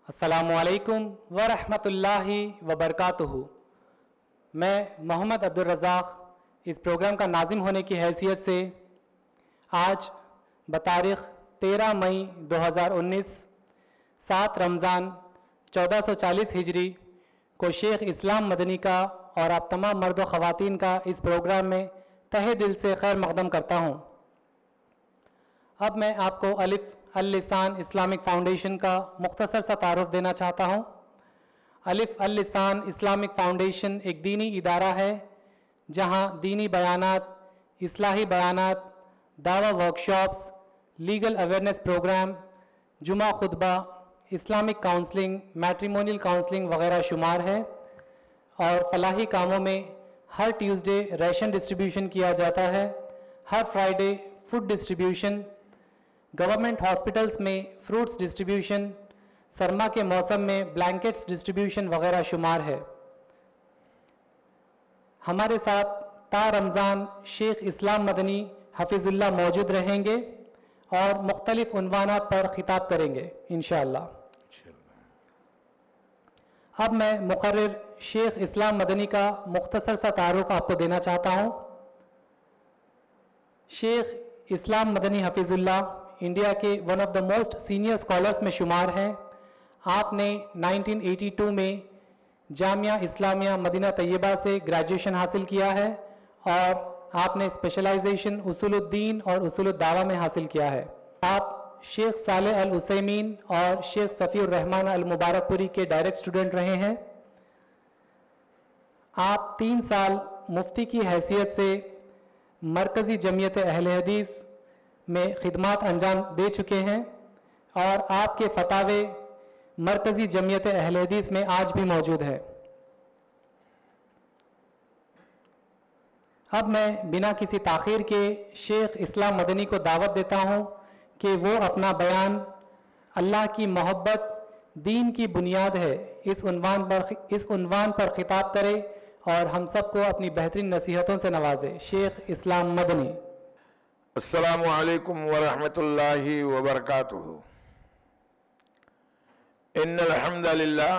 السلام علیکم ورحمۃ اللہ وبرکاتہ۔ میں محمد عبدالرزاق اس پروگرام کا ناظم ہونے کی حیثیت سے آج بتاریخ 13 مئی 2019 7 رمضان 1440 ہجری کو شیخ اسلام مدنی کا اور آپ تمام مرد و خواتین کا اس پروگرام میں تہہ دل سے خیر مقدم کرتا ہوں۔ اب میں آپ کو الف اللسان اسلامک فاؤنڈیشن کا مختصر سا تعارف دینا چاہتا ہوں۔ الف اللسان اسلامک فاؤنڈیشن ایک دینی ادارہ ہے جہاں دینی بیانات، اصلاحی بیانات، دعوی ورکشاپس، لیگل اویئرنیس پروگرام، جمعہ خطبہ، اسلامک کاؤنسلنگ، میٹریمونیل کاؤنسلنگ وغیرہ شمار ہے، اور فلاحی کاموں میں ہر ٹیوزڈے ریشن ڈسٹریبیوشن کیا جاتا ہے، ہر Friday food distribution, government hospitals میں فروٹس ڈسٹریبیوشن، سرما کے موسم میں بلینکٹس ڈسٹریبیوشن وغیرہ شمار ہے۔ ہمارے ساتھ تا رمضان شیخ اسلام مدنی حفظ اللہ موجود رہیں گے اور مختلف عنوانات پر خطاب کریں گے انشاءاللہ۔ اب میں مقرر شیخ اسلام مدنی کا مختصر سا تعارف آپ کو دینا چاہتا ہوں۔ شیخ اسلام مدنی حفظ اللہ انڈیا کے one of the most senior scholars میں شمار ہیں۔ آپ نے 1982 میں جامعہ اسلامیہ مدینہ طیبہ سے گریجویشن حاصل کیا ہے اور آپ نے اسپیشلائزیشن اصول الدین اور اصول الدعوہ میں حاصل کیا ہے۔ آپ شیخ صالح العثیمین اور شیخ صفی الرحمن المبارک پوری کے ڈائریکٹ اسٹوڈنٹ رہے ہیں۔ آپ 3 سال مفتی کی حیثیت سے مرکزی جمعیت اہل حدیث میں خدمات انجام دے چکے ہیں اور آپ کے فتاوے مرکزی جمعیت اہل حدیث میں آج بھی موجود ہے۔ اب میں بنا کسی تاخیر کے شیخ اسلام مدنی کو دعوت دیتا ہوں کہ وہ اپنا بیان اللہ کی محبت دین کی بنیاد ہے اس عنوان پر خطاب کرے اور ہم سب کو اپنی بہترین نصیحتوں سے نوازے۔ شیخ اسلام مدنی۔ السلام علیکم ورحمۃ اللہ وبرکاتہ۔ ان الحمد للہ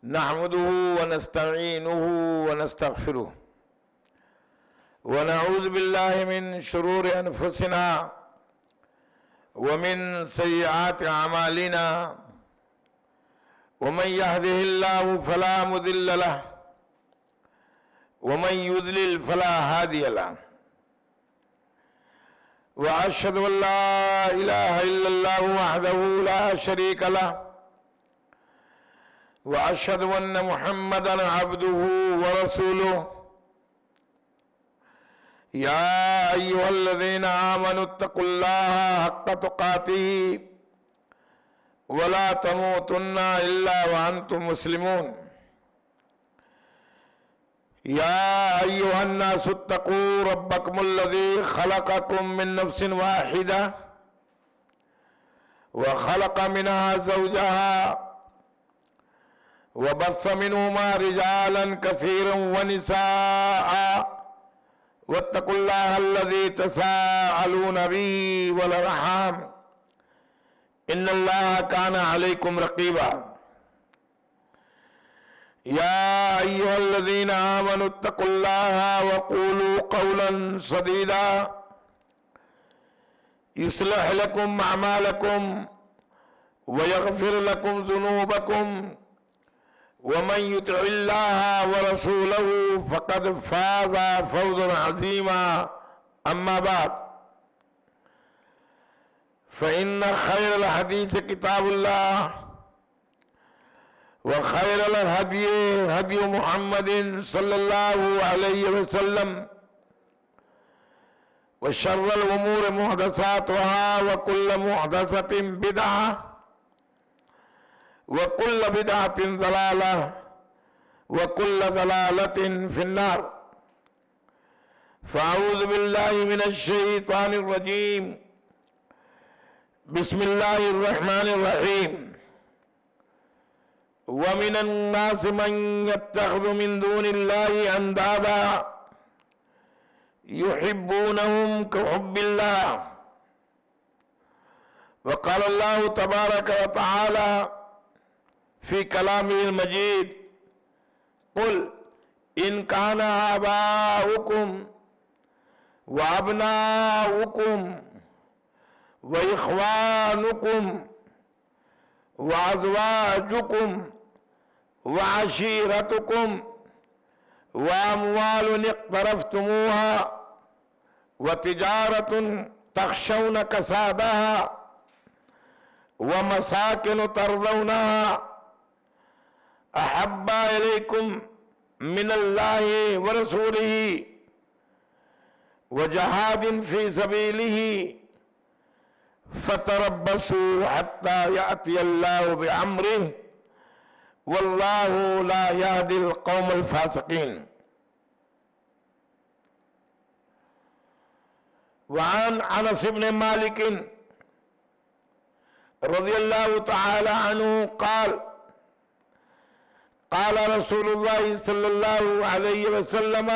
نحمده ونستعینه ونستغفره ونعوذ باللہ من شرور انفسنا ومن سیئات اعمالنا ومن يهده الله فلا مضل له ومن يضلل فلا هادي له وأشهد أن لا إله إلا الله وحده لا شريك له وأشهد أن محمدًا عبده ورسوله يا أيها الذين آمنوا اتقوا الله حق تقاته ولا تموتن إلا وأنتم مسلمون يا أيها الناس اتقوا ربكم الذي خلقكم من نفس واحدة وخلق منها زوجها وبث منهما رجالا كثيرا ونساء واتقوا الله الذي تساءلون به والأرحام إن الله كان عليكم رقيبا يا أيها الذين آمنوا اتقوا الله وقولوا قولا سديدا يصلح لكم أعمالكم ويغفر لكم ذنوبكم ومن يطع الله ورسوله فقد فاز فوزا عظيما أما بعد فإن خير الحديث كتاب الله وخير الهدي هدي محمد صلى الله عليه وسلم وشر الأمور محدثاتها وكل محدثة بدعة وكل بدعة ضلالة وكل ضلالة في النار فأعوذ بالله من الشيطان الرجيم بسم الله الرحمن الرحيم ومن الناس من يتخذ من دون الله أندادا يحبونهم كحب الله وقال الله تبارك وتعالى في كلامه المجيد قل إن كان آباؤكم وأبناؤكم وإخوانكم وأزواجكم وعشيرتكم وأموال اقترفتموها وتجارة تخشون كسادها ومساكن ترضونها أحب إليكم من الله ورسوله وجهاد في سبيله فتربصوا حتى يأتي الله بأمره والله لا يهدي القوم الفاسقين. وعن انس بن مالك رضي الله تعالى عنه قال قال رسول الله صلى الله عليه وسلم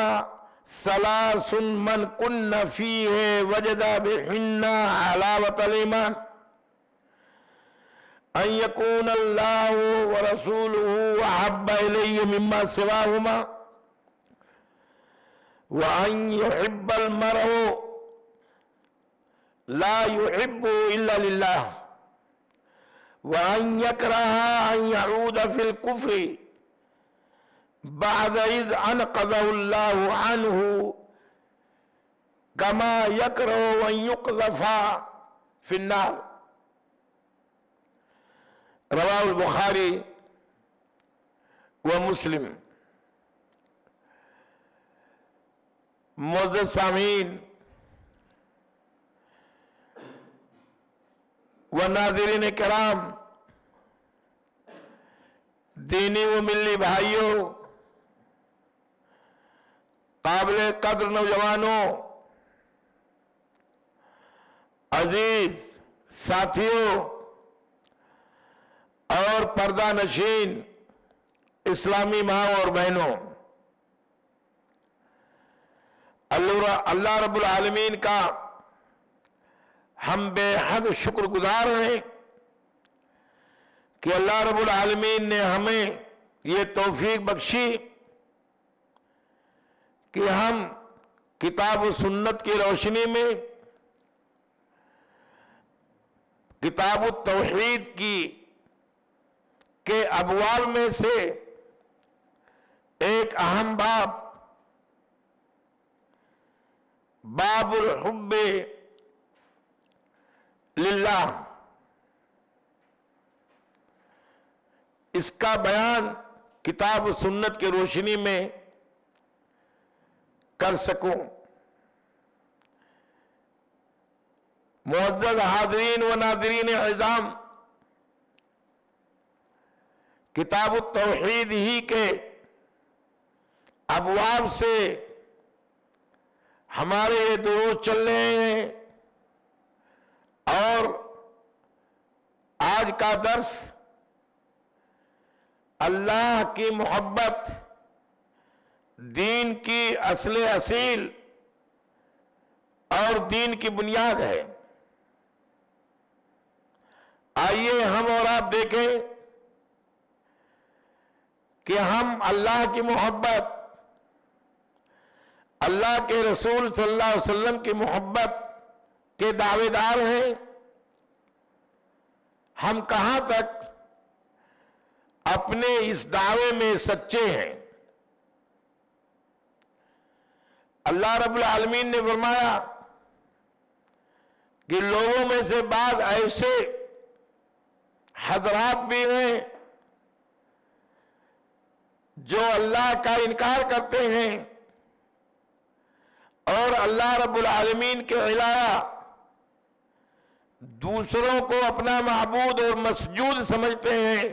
ثلاث من كن فيه وجد بهن حلاوة الإيمان أن يكون الله ورسوله أحب إليه مما سواهما وأن يحب المرء لا يحب إلا لله وأن يكره أن يعود في الكفر بعد إذ أنقذه الله عنه كما يكره أن يقذف في النار. رواه البخاري ومسلم. معزز سامعین و ناظرین کرام، دینی و ملی بھائیوں، قابل قدر نوجوانوں، عزیز ساتھیوں اور پردہ نشین اسلامی ماں اور بہنوں، اللہ رب العالمین کا ہم بے حد شکر گزار ہیں کہ اللہ رب العالمین نے ہمیں یہ توفیق بخشی کہ ہم کتاب و سنت کی روشنی میں کتاب التوحید کے ابواب میں سے ایک اہم باب الحب للہ، اس کا بیان کتاب و سنت کی روشنی میں کر سکوں۔ معزز حاضرین و ناظرین اعظام، کتاب التوحید ہی کے ابواب سے ہمارے یہ دروس چل رہے ہیں، اور آج کا درس اللہ کی محبت دین کی اصل اصیل اور دین کی بنیاد ہے۔ آئیے ہم اور آپ دیکھیں کہ ہم اللہ کی محبت، اللہ کے رسول صلی اللہ علیہ وسلم کی محبت کے دعوے دار ہیں، ہم کہاں تک اپنے اس دعوے میں سچے ہیں۔ اللہ رب العالمین نے فرمایا کہ لوگوں میں سے بعض ایسے حضرات بھی ہیں جو اللہ کا انکار کرتے ہیں اور اللہ رب العالمین کے علاوہ دوسروں کو اپنا معبود اور مسجود سمجھتے ہیں،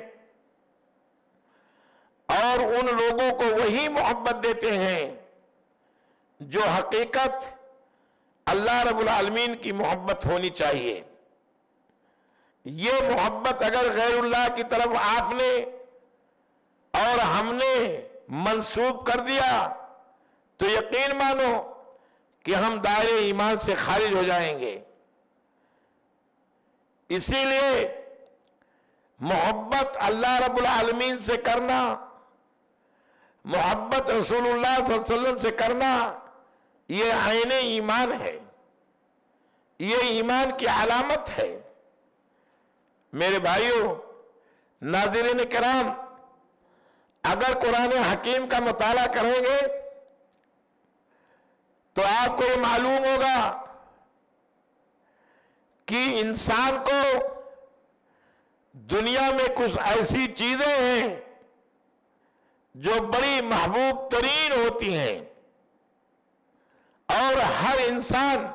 اور ان لوگوں کو وہی محبت دیتے ہیں جو حقیقت اللہ رب العالمین کی محبت ہونی چاہیے۔ یہ محبت اگر غیر اللہ کی طرف آپ نے اور ہم نے منسوب کر دیا تو یقین مانو کہ ہم دائرے ایمان سے خارج ہو جائیں گے۔ اسی لیے محبت اللہ رب العالمین سے کرنا، محبت رسول اللہ صلی اللہ علیہ وسلم سے کرنا، یہ عین ایمان ہے، یہ ایمان کی علامت ہے۔ میرے بھائیوں، ناظرین کرام، اگر قرآن حکیم کا مطالعہ کریں گے تو آپ کو یہ معلوم ہوگا کہ انسان کو دنیا میں کچھ ایسی چیزیں ہیں جو بڑی محبوب ترین ہوتی ہیں، اور ہر انسان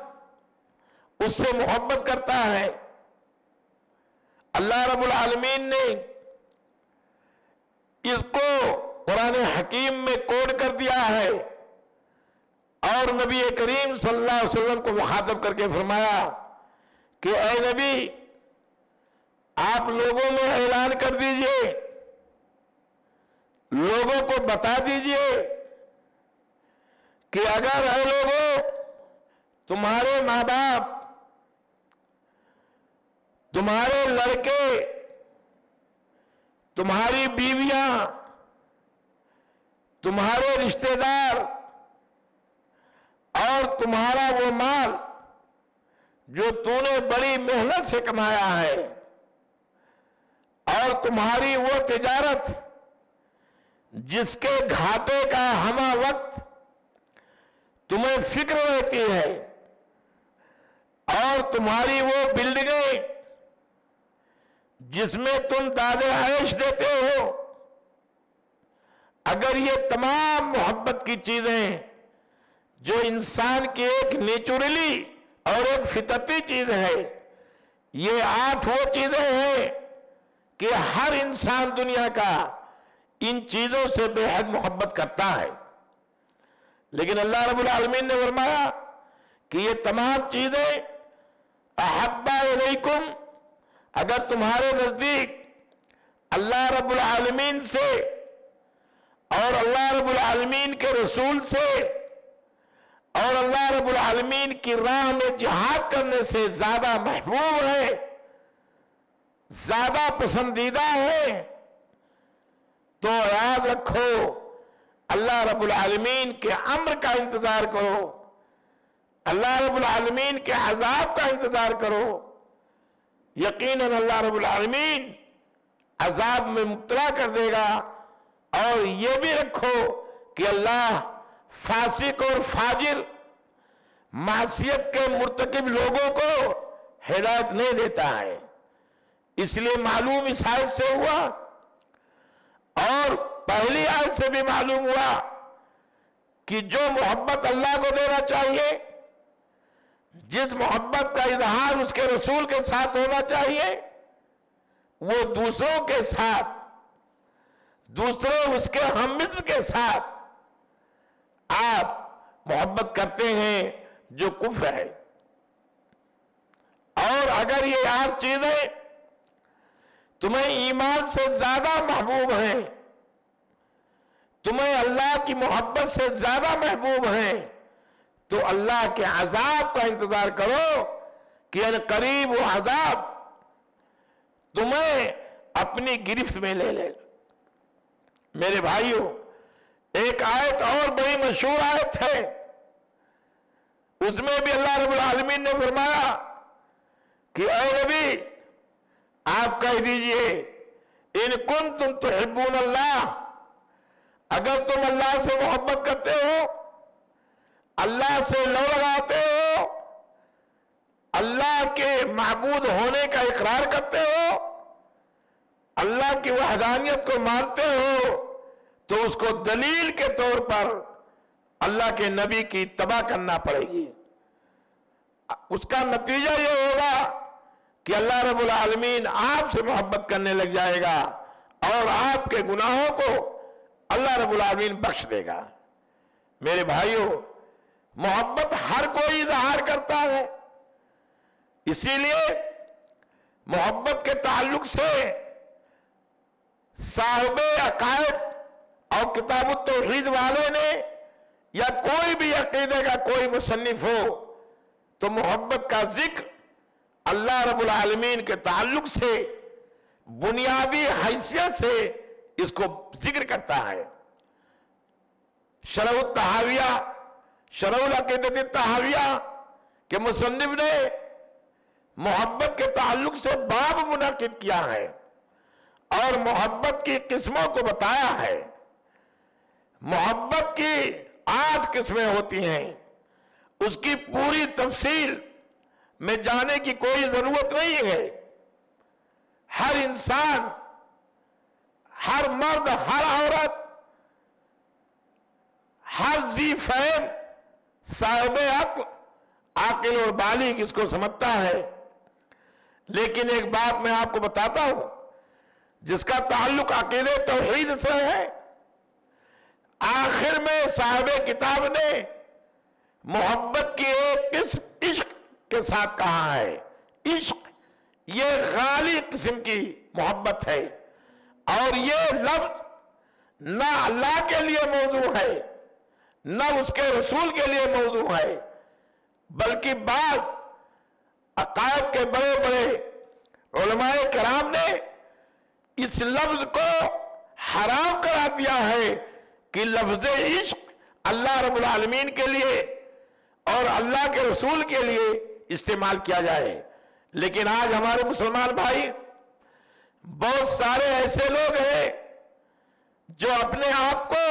اس سے محبت کرتا ہے۔ اللہ رب العالمین نے اس کو قرآن حکیم میں کوڈ کر دیا ہے، اور نبی کریم صلی اللہ علیہ وسلم کو مخاطب کر کے فرمایا کہ اے نبی، آپ لوگوں میں اعلان کر دیجئے، لوگوں کو بتا دیجئے کہ اگر اے لوگوں تمہارے ماں باپ، تمہارے لڑکے، تمہاری بیویاں، تمہارے رشتہ دار اور تمہارا وہ مال جو تو نے بڑی محنت سے کمایا ہے، اور تمہاری وہ تجارت جس کے گھاٹے کا ہمہ وقت تمہیں فکر رہتی ہے، اور تمہاری وہ بلڈنگیں جس میں تم داد عیش دیتے ہو، اگر یہ تمام محبت کی چیزیں جو انسان کی ایک نیچرلی اور ایک فطرتی چیز ہے، یہ 8 وہ چیزیں ہیں کہ ہر انسان دنیا کا ان چیزوں سے بے حد محبت کرتا ہے، لیکن اللہ رب العالمین نے فرمایا کہ یہ تمام چیزیں احب الیکم، اگر تمہارے نزدیک اللہ رب العالمین سے اور اللہ رب العالمین کے رسول سے اور اللہ رب العالمین کی راہ میں جہاد کرنے سے زیادہ محبوب ہے، زیادہ پسندیدہ ہے، تو یاد رکھو اللہ رب العالمین کے امر کا انتظار کرو، اللہ رب العالمین کے عذاب کا انتظار کرو۔ یقیناً اللہ رب العالمین عذاب میں مبتلا کر دے گا، اور یہ بھی رکھو کہ اللہ فاسق اور فاجر، معصیت کے مرتکب لوگوں کو ہدایت نہیں دیتا ہے۔ اس لیے معلوم اس آیت سے ہوا، اور پہلی آیت سے بھی معلوم ہوا کہ جو محبت اللہ کو دینا چاہیے، جس محبت کا اظہار اس کے رسول کے ساتھ ہونا چاہیے، وہ دوسروں کے ساتھ، دوسروں اس کے ہم مصر کے ساتھ آپ محبت کرتے ہیں، جو کفر ہے۔ اور اگر یہ 8 چیزیں تمہیں ایمان سے زیادہ محبوب ہیں، تمہیں اللہ کی محبت سے زیادہ محبوب ہیں، تو اللہ کے عذاب کا انتظار کرو کہ ان قریب وہ عذاب تمہیں اپنی گرفت میں لے لے۔ میرے بھائیوں، ایک آیت اور بڑی مشہور آیت ہے، اس میں بھی اللہ رب العالمین نے فرمایا کہ اے نبی، آپ کہہ دیجئے ان کنتم تحبون اللہ، اگر تم اللہ سے محبت کرتے ہو، اللہ سے لو لگاتے ہو، اللہ کے معبود ہونے کا اقرار کرتے ہو، اللہ کی وحدانیت کو مانتے ہو، تو اس کو دلیل کے طور پر اللہ کے نبی کی اتباع کرنا پڑے گی۔ اس کا نتیجہ یہ ہوگا کہ اللہ رب العالمین آپ سے محبت کرنے لگ جائے گا، اور آپ کے گناہوں کو اللہ رب العالمین بخش دے گا۔ میرے بھائیوں، محبت ہر کوئی اظہار کرتا ہے، اسی لیے محبت کے تعلق سے صاحب عقائد اور کتاب التوحید والے نے، یا کوئی بھی عقیدے کا کوئی مصنف ہو، تو محبت کا ذکر اللہ رب العالمین کے تعلق سے بنیادی حیثیت سے اس کو ذکر کرتا ہے۔ شرح التحاویہ، شرح العقیدۃ التحاویہ کے مصنف نے محبت کے تعلق سے باب منعقد کیا ہے اور محبت کی قسموں کو بتایا ہے۔ محبت کی 8 قسمیں ہوتی ہیں، اس کی پوری تفصیل میں جانے کی کوئی ضرورت نہیں ہے۔ ہر انسان، ہر مرد، ہر عورت، ہر ذی فہم، صاحب عقل، عاقل اور بالغ اس کو سمجھتا ہے۔ لیکن ایک بات میں آپ کو بتاتا ہوں جس کا تعلق عقیدہ توحید سے ہے۔ آخر میں صاحب کتاب نے محبت کی ایک قسم عشق کے ساتھ کہا ہے۔ عشق یہ غالی قسم کی محبت ہے، اور یہ لفظ نہ اللہ کے لیے موضوع ہے نہ اس کے رسول کے لیے موضوع ہے، بلکہ بعض عقائد کے بڑے بڑے علماء کرام نے اس لفظ کو حرام کرا دیا ہے کہ لفظ عشق اللہ رب العالمین کے لیے اور اللہ کے رسول کے لیے استعمال کیا جائے۔ لیکن آج ہمارے مسلمان بھائی، بہت سارے ایسے لوگ ہیں جو اپنے آپ کو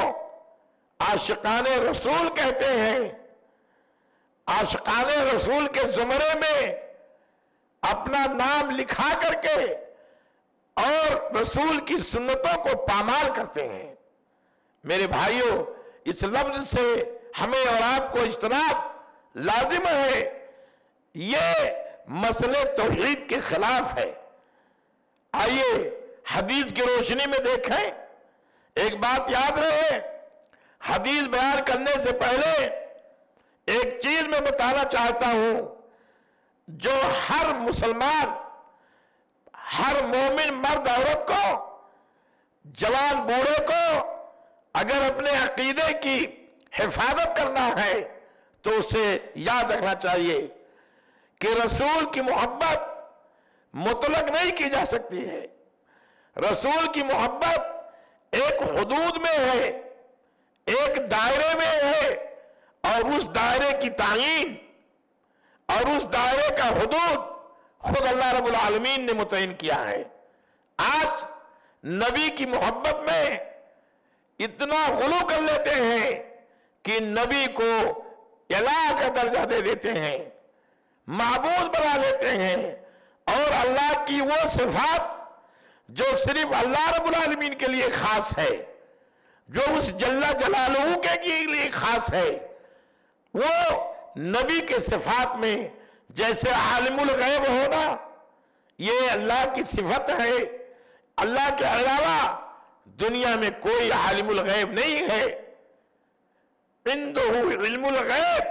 عاشقان رسول کہتے ہیں، عاشقان رسول کے زمرے میں اپنا نام لکھا کر کے اور رسول کی سنتوں کو پامال کرتے ہیں۔ میرے بھائیوں، اس لفظ سے ہمیں اور آپ کو اجتناب لازم ہے۔ یہ مسئلے توحید کے خلاف ہے۔ آئیے حدیث کی روشنی میں دیکھیں۔ ایک بات یاد رہے، حدیث بیان کرنے سے پہلے ایک چیز میں بتانا چاہتا ہوں، جو ہر مسلمان، ہر مومن مرد عورت کو، جوان بوڑھے کو اگر اپنے عقیدے کی حفاظت کرنا ہے تو اسے یاد رکھنا چاہیے کہ رسول کی محبت مطلق نہیں کی جا سکتی ہے۔ رسول کی محبت ایک حدود میں ہے، ایک دائرے میں ہے، اور اس دائرے کی تعین اور اس دائرے کا حدود خود اللہ رب العالمین نے متعین کیا ہے۔ آج نبی کی محبت میں اتنا غلو کر لیتے ہیں کہ نبی کو الہ کا درجہ دے دیتے ہیں، معبود بنا لیتے ہیں، اور اللہ کی وہ صفات جو صرف اللہ رب العالمین کے لیے خاص ہے، جو اس جل جلالہ کے لیے خاص ہے، وہ نبی کے صفات میں جیسے عالم الغیب ہونا یہ اللہ کی صفت ہے۔ اللہ کے علاوہ دنیا میں کوئی عالم الغیب نہیں ہے۔ عنده علم الغیب،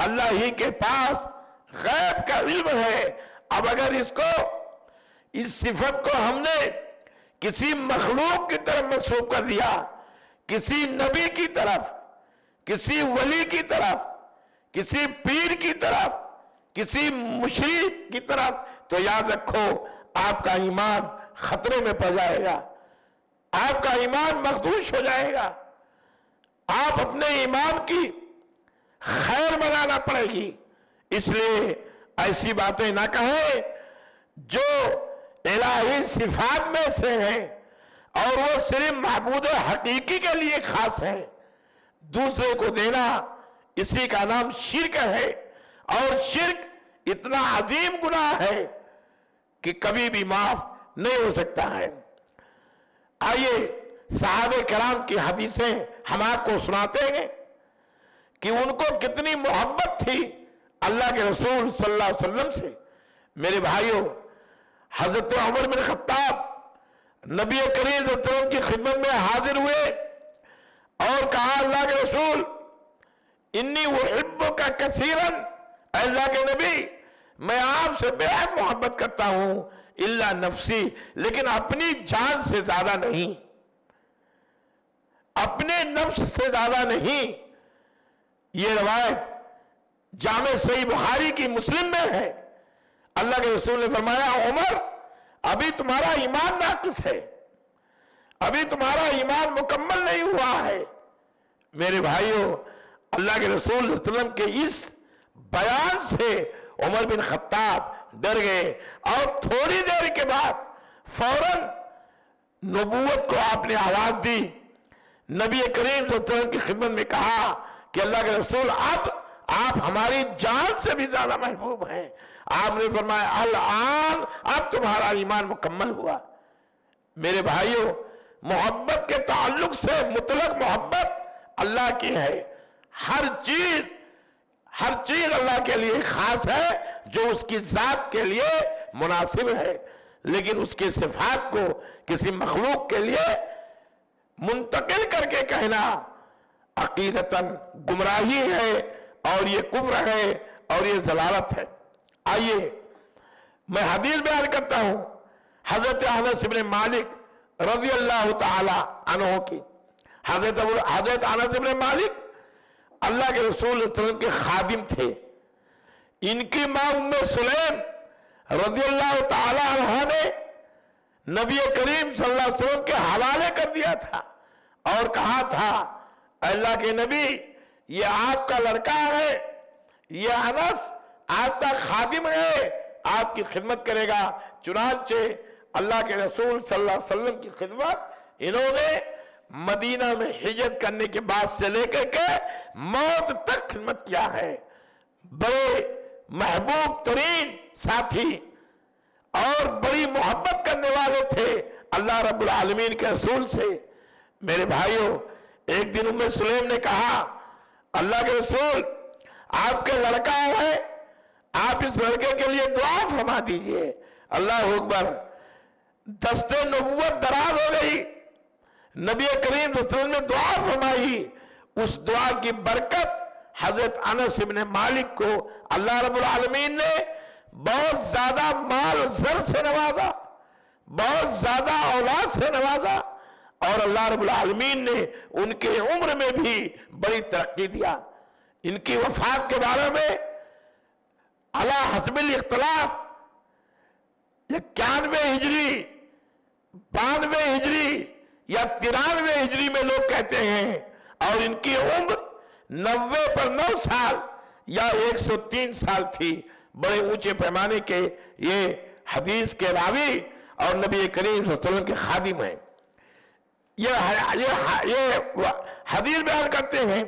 اللہ ہی کے پاس غیب کا علم ہے۔ اب اگر اس صفت کو ہم نے کسی مخلوق کی طرف منسوب کر دیا، کسی نبی کی طرف، کسی ولی کی طرف، کسی پیر کی طرف، کسی مشرک کی طرف، تو یاد رکھو آپ کا ایمان خطرے میں پڑ جائے گا، آپ کا ایمان مخدوش ہو جائے گا، آپ اپنے ایمان کی خیر بنانا پڑے گی۔ اس لیے ایسی باتیں نہ کہیں جو الہی صفات میں سے ہیں اور وہ صرف معبود حقیقی کے لیے خاص ہیں، دوسرے کو دینا اسی کا نام شرک ہے، اور شرک اتنا عظیم گناہ ہے کہ کبھی بھی معاف نہیں ہو سکتا ہے۔ آئیے صحابہ کرام کی حدیثیں ہم آپ کو سناتے ہیں کہ ان کو کتنی محبت تھی اللہ کے رسول صلی اللہ علیہ وسلم سے۔ میرے بھائیوں، حضرت عمر بن خطاب نبی کریم صلی اللہ علیہ وسلم کی خدمت میں حاضر ہوئے اور کہا، اللہ کے رسول انی احبک کثیرا، اے اللہ کے نبی میں آپ سے بے حد محبت کرتا ہوں، الا نفسی، لیکن اپنی جان سے زیادہ نہیں، اپنے نفس سے زیادہ نہیں۔ یہ روایت جامع صحیح بخاری کی مسلم میں ہے۔ اللہ کے رسول نے فرمایا عمر ابھی تمہارا ایمان ناقص ہے، ابھی تمہارا ایمان مکمل نہیں ہوا ہے۔ میرے بھائیوں، اللہ کے رسول صلی اللہ علیہ وسلم کے اس بیان سے عمر بن خطاب ڈر گئے اور تھوڑی دیر کے بعد فوراً نبوت کو آپ نے آواز دی، نبی کریم صلی اللہ علیہ وسلم کی خدمت میں کہا کہ اللہ کے رسول اب آپ ہماری جان سے بھی زیادہ محبوب ہیں۔ آپ نے فرمایا الآن اب تمہارا ایمان مکمل ہوا۔ میرے بھائیوں، محبت کے تعلق سے مطلق محبت اللہ کی ہے، ہر چیز اللہ کے لیے خاص ہے جو اس کی ذات کے لیے مناسب ہے، لیکن اس کی صفات کو کسی مخلوق کے لیے منتقل کر کے کہنا عقیدتاً گمراہی ہے اور یہ کفر ہے اور یہ ضلالت ہے۔ آئیے میں حدیث بیان کرتا ہوں حضرت انس بن مالک رضی اللہ تعالی عنہ کی۔ حضرت انس بن مالک اللہ کے رسول صلی اللہ علیہ وسلم کے خادم تھے۔ ان کی ماں ام سلیم رضی اللہ تعالی عنہ نے نبی کریم صلی اللہ علیہ وسلم کے حوالے کر دیا تھا اور کہا تھا اللہ کے نبی یہ آپ کا لڑکا ہے، یہ انس آپ کا خادم ہے، آپ کی خدمت کرے گا۔ چنانچہ اللہ کے رسول صلی اللہ علیہ وسلم کی خدمت انہوں نے مدینہ میں ہجرت کرنے کے بعد سے لے کر کے موت تک خدمت کیا ہے۔ بڑے محبوب ترین ساتھی اور بڑی محبت کرنے والے تھے اللہ رب العالمین کے رسول سے۔ میرے بھائیوں، ایک دن ام سلیم نے کہا اللہ کے رسول آپ کے لڑکا ہے، آپ اس لڑکے کے لیے دعا فرما دیجئے۔ اللہ اکبر، دست نبوت دراز ہو گئی، نبی کریم صلی اللہ علیہ وسلم نے دعا فرمائی، اس دعا کی برکت حضرت انس بن مالک کو اللہ رب العالمین نے بہت زیادہ مال و زر سے نوازا، بہت زیادہ اولاد سے نوازا، اور اللہ رب العالمین نے ان کے عمر میں بھی بڑی ترقی دیا۔ ان کی وفات کے بارے میں علی حسب الاختلاف 91 ہجری 92 ہجری یا 93 ہجری میں لوگ کہتے ہیں، اور ان کی عمر 90 پر 9 سال یا 103 سال تھی۔ بڑے اونچے پیمانے کے یہ حدیث کے راوی اور نبی کریم صلی اللہ علیہ وسلم کے خادم ہیں۔ یہ حدیث بیان کرتے ہیں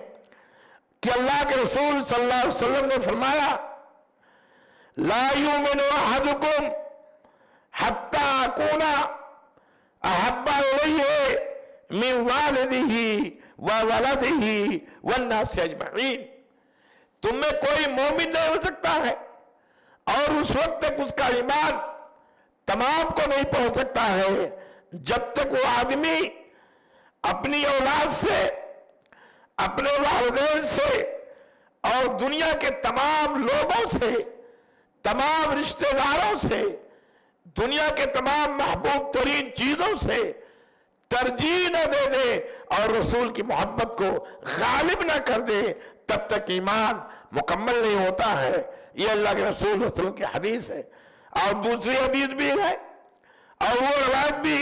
کہ اللہ کے رسول صلی اللہ علیہ وسلم نے فرمایا لا یؤمن احدکم حتی اکون احب الیہ من والدہ وولدہ والناس اجمعین۔ تم میں کوئی مومن نہیں ہو سکتا ہے اور اس وقت تک اس کا ایمان تمام کو نہیں پہنچ سکتا ہے جب تک وہ آدمی اپنی اولاد سے، اپنے والدین سے اور دنیا کے تمام لوگوں سے، تمام رشتہ داروں سے، دنیا کے تمام محبوب ترین چیزوں سے ترجیح نہ دے دے اور رسول کی محبت کو غالب نہ کر دے، تب تک ایمان مکمل نہیں ہوتا ہے۔ یہ اللہ کے رسول صلی اللہ علیہ وسلم کی حدیث ہے۔ اور دوسری حدیث بھی ہے اور وہ روایت بھی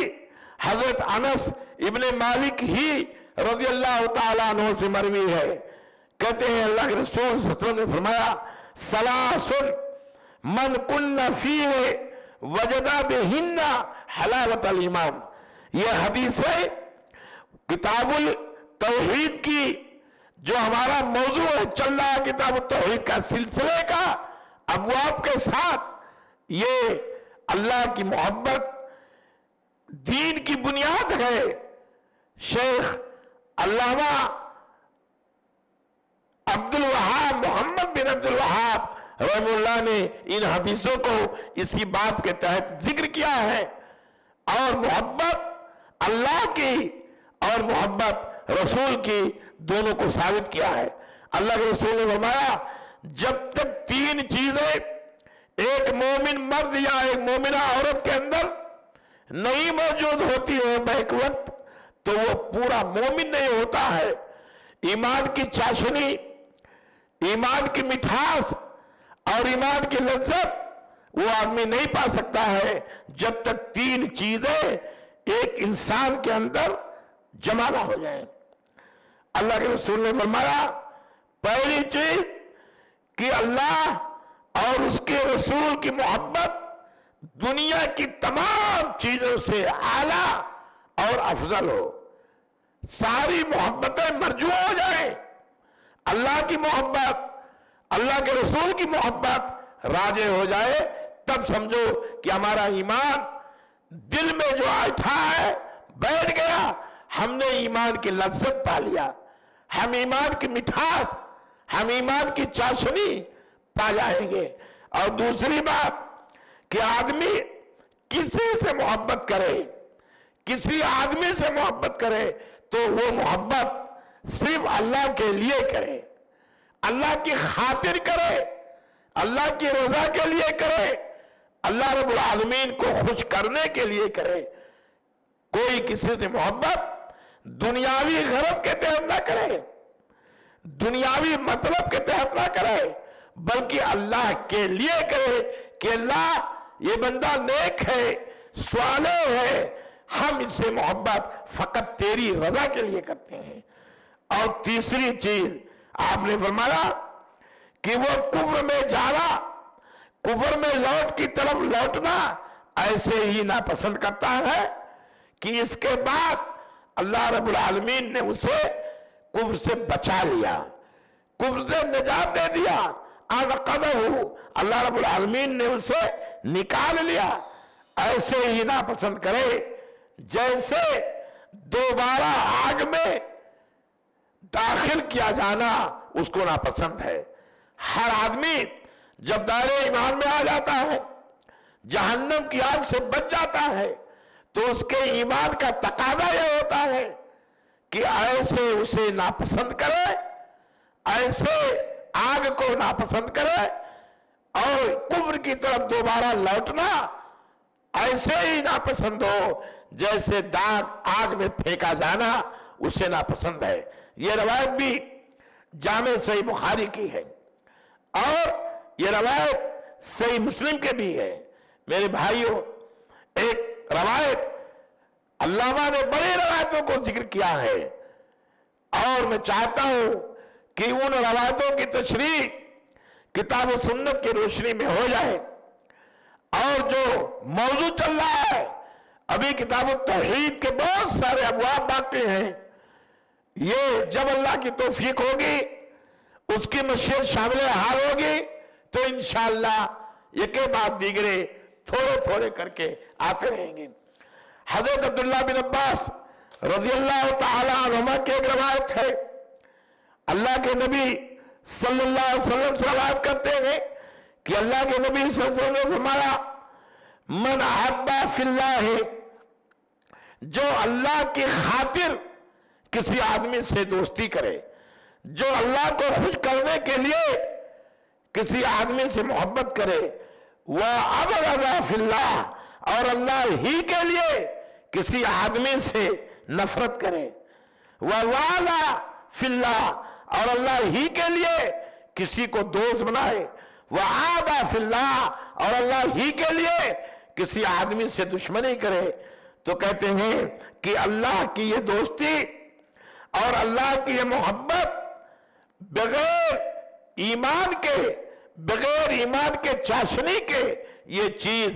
حضرت انس ابن مالک ہی رضی اللہ تعالیٰ عنہ سے مروی ہے۔ کہتے ہیں اللہ کے رسول صلی اللہ علیہ وسلم نے فرمایا ثلاث من کن فیہ وجد بہن حلاوت الایمان۔ یہ حدیث ہے کتاب التوحید کی، جو ہمارا موضوع ہے چل رہا ہے کتاب التوحید کا سلسلے کا ابواب کے ساتھ۔ یہ اللہ کی محبت دین کی بنیاد ہے۔ شیخ علامہ عبد الوہاب محمد بن عبد الوہاب رحمہ اللہ نے ان حدیثوں کو اسی بات کے تحت ذکر کیا ہے، اور محبت اللہ کی اور محبت رسول کی دونوں کو ثابت کیا ہے۔ اللہ کے رسول نے فرمایا جب تک 3 چیزیں ایک مومن مرد یا ایک مومنہ عورت کے اندر نہیں موجود ہوتی ہے بیک وقت، تو وہ پورا مومن نہیں ہوتا ہے۔ ایمان کی چاشنی، ایمان کی مٹھاس اور ایمان کی لذت وہ آدمی نہیں پا سکتا ہے جب تک تین چیزیں ایک انسان کے اندر جمع نہ ہو جائیں۔ اللہ کے رسول نے فرمایا پہلی چیز کہ اللہ اور اس کے رسول کی محبت دنیا کی تمام چیزوں سے اعلیٰ اور افضل ہو، ساری محبتیں مرجوع ہو جائیں، اللہ کی محبت اللہ کے رسول کی محبت راجع ہو جائے، تب سمجھو کہ ہمارا ایمان دل میں جو آٹھا ہے بیٹھ گیا، ہم نے ایمان کی لذت پا لیا، ہم ایمان کی مٹھاس، ہم ایمان کی چاشنی پا جائیں گے۔ اور دوسری بات کہ آدمی کسی سے محبت کرے، کسی آدمی سے محبت کرے تو وہ محبت صرف اللہ کے لیے کرے، اللہ کی خاطر کرے، اللہ کی رضا کے لیے کرے، اللہ رب العالمین کو خوش کرنے کے لیے کرے۔ کوئی کسی سے محبت دنیاوی غرض کے تحت نہ کرے، دنیاوی مطلب کے تحت نہ کرے، بلکہ اللہ کے لیے کرے کہ اللہ یہ بندہ نیک ہے، صالح ہے، ہم اس سے محبت فقط تیری رضا کے لیے کرتے ہیں۔ اور تیسری چیز آپ نے فرمایا کہ وہ کفر میں جانا، کفر میں لوٹ کی طرف لوٹنا ایسے ہی ناپسند کرتا ہے کہ اس کے بعد اللہ رب العالمین نے اسے کفر سے بچا لیا، کفر سے نجات دے دیا، انقذہ، اللہ رب العالمین نے اسے نکال لیا، ایسے ہی ناپسند کرے جیسے دوبارہ آگ میں داخل کیا جانا اس کو ناپسند ہے۔ ہر آدمی جب دائرہ ایمان میں آ جاتا ہے، جہنم کی آگ سے بچ جاتا ہے، تو اس کے ایمان کا تقاضا یہ ہوتا ہے کہ ایسے اسے ناپسند کرے، ایسے آگ کو ناپسند کرے، اور کفر کی طرف دوبارہ لوٹنا ایسے ہی ناپسند ہو جیسے آگ میں پھینکا جانا اسے ناپسند ہے۔ یہ روایت بھی جامع صحیح بخاری کی ہے، اور یہ روایت صحیح مسلم کے بھی ہے۔ میرے بھائیوں، ایک روایت علامہ نے بڑی روایتوں کو ذکر کیا ہے، اور میں چاہتا ہوں کہ ان روایتوں کی تشریح کتاب و سنت کی روشنی میں ہو جائے۔ اور جو موضوع چل رہا ہے ابھی کتاب التوحید کے بہت سارے ابواب باقی ہیں، یہ جب اللہ کی توفیق ہوگی، اس کی مشیت شامل حال ہوگی، تو انشاءاللہ ایک بعد دیگرے تھوڑے تھوڑے کر کے آتے رہیں گے۔ حضرت عبداللہ بن عباس رضی اللہ تعالی عنہما کی ایک روایت ہے، اللہ کے نبی صلی اللہ علیہ وسلم سے روایت کرتے ہیں کہ اللہ کے نبی صلی اللہ علیہ وسلم نے فرمایا من احب فی اللہ، جو اللہ کی خاطر کسی آدمی سے دوستی کرے، جو اللہ کو خوش کرنے کے لیے کسی آدمی سے محبت کرے، وَأَبْغَضَ فِي اللَّهِ، اور اللہ ہی کے لیے کسی آدمی سے نفرت کرے، وَوَالَى فِي اللَّهِ، اور اللہ ہی کے لیے کسی کو دوست بنائے، وَعَادَى فِي اللَّهِ، اور اللہ ہی کے لیے کسی آدمی سے دشمنی کرے، تو کہتے ہیں کہ اللہ کی یہ دوستی اور اللہ کی یہ محبت بغیر ایمان کے چاشنی کے یہ چیز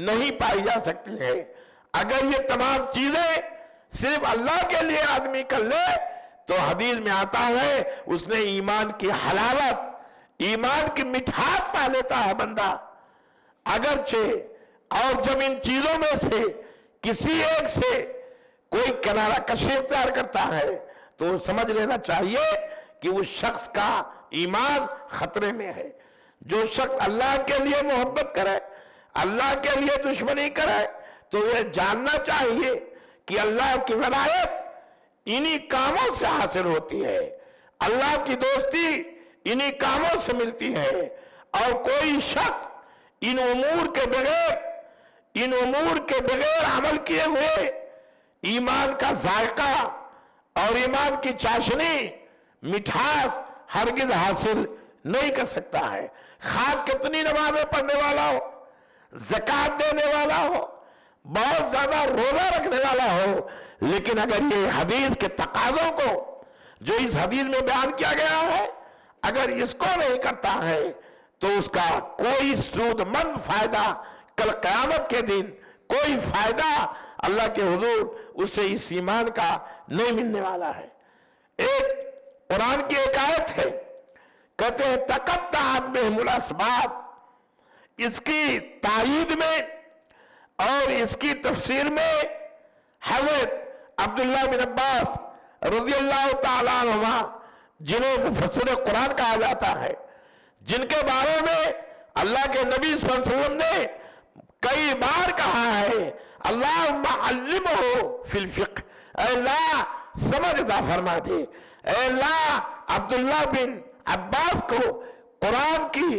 نہیں پائی جا سکتی ہے۔ اگر یہ تمام چیزیں صرف اللہ کے لیے آدمی کر لے تو حدیث میں آتا ہے اس نے ایمان کی حلاوت، ایمان کی مٹھاس پا لیتا ہے بندہ۔ اگرچہ اور جب ان چیزوں میں سے کسی ایک سے کوئی کنارہ کشی اختیار کرتا ہے تو سمجھ لینا چاہیے کہ اس شخص کا ایمان خطرے میں ہے۔ جو شخص اللہ کے لیے محبت کرے، اللہ کے لیے دشمنی کرے، تو یہ جاننا چاہیے کہ اللہ کی ولایت انہی کاموں سے حاصل ہوتی ہے، اللہ کی دوستی انہی کاموں سے ملتی ہے۔ اور کوئی شخص ان امور کے بغیر عمل کیے ہوئے ایمان کا ذائقہ اور ایمان کی چاشنی، مٹھاس ہرگز حاصل نہیں کر سکتا ہے۔ خواہ کتنی نمازیں پڑھنے والا ہو، ज़कात देने वाला हो, बहुत ज्यादा रोजा रखने वाला हो, लेकिन अगर ये हदीस के तकाज़ों को जो इस हदीस में बयान किया गया है अगर इसको नहीं करता है तो उसका कोई सूदमंद फायदा कल क़यामत के दिन कोई फायदा अल्लाह के हुजूर उसे इस ईमान का नहीं मिलने वाला है। एक कुरान की एक आयत है, कहते हैं तक़त्तअत बिहिमुल अस्बाब, इसकी तायीद में और इसकी तफसीर में हज़रत अब्दुल्लाह बिन अब्बास रज़ियल्लाहु ताला अन्हुमा, जिन्हें मुफस्सिर कुरान कहा जाता है, जिनके बारे में अल्लाह के नबी सल्लल्लाहु अलैहि वसल्लम ने कई बार कहा है अल्लाहुम्मा अल्लिमहु फिल फ़िक़्ह, अल्लाह समझ अता फरमा दे, अल्लाह अब्दुल्लाह बिन अब्बास को कुरान की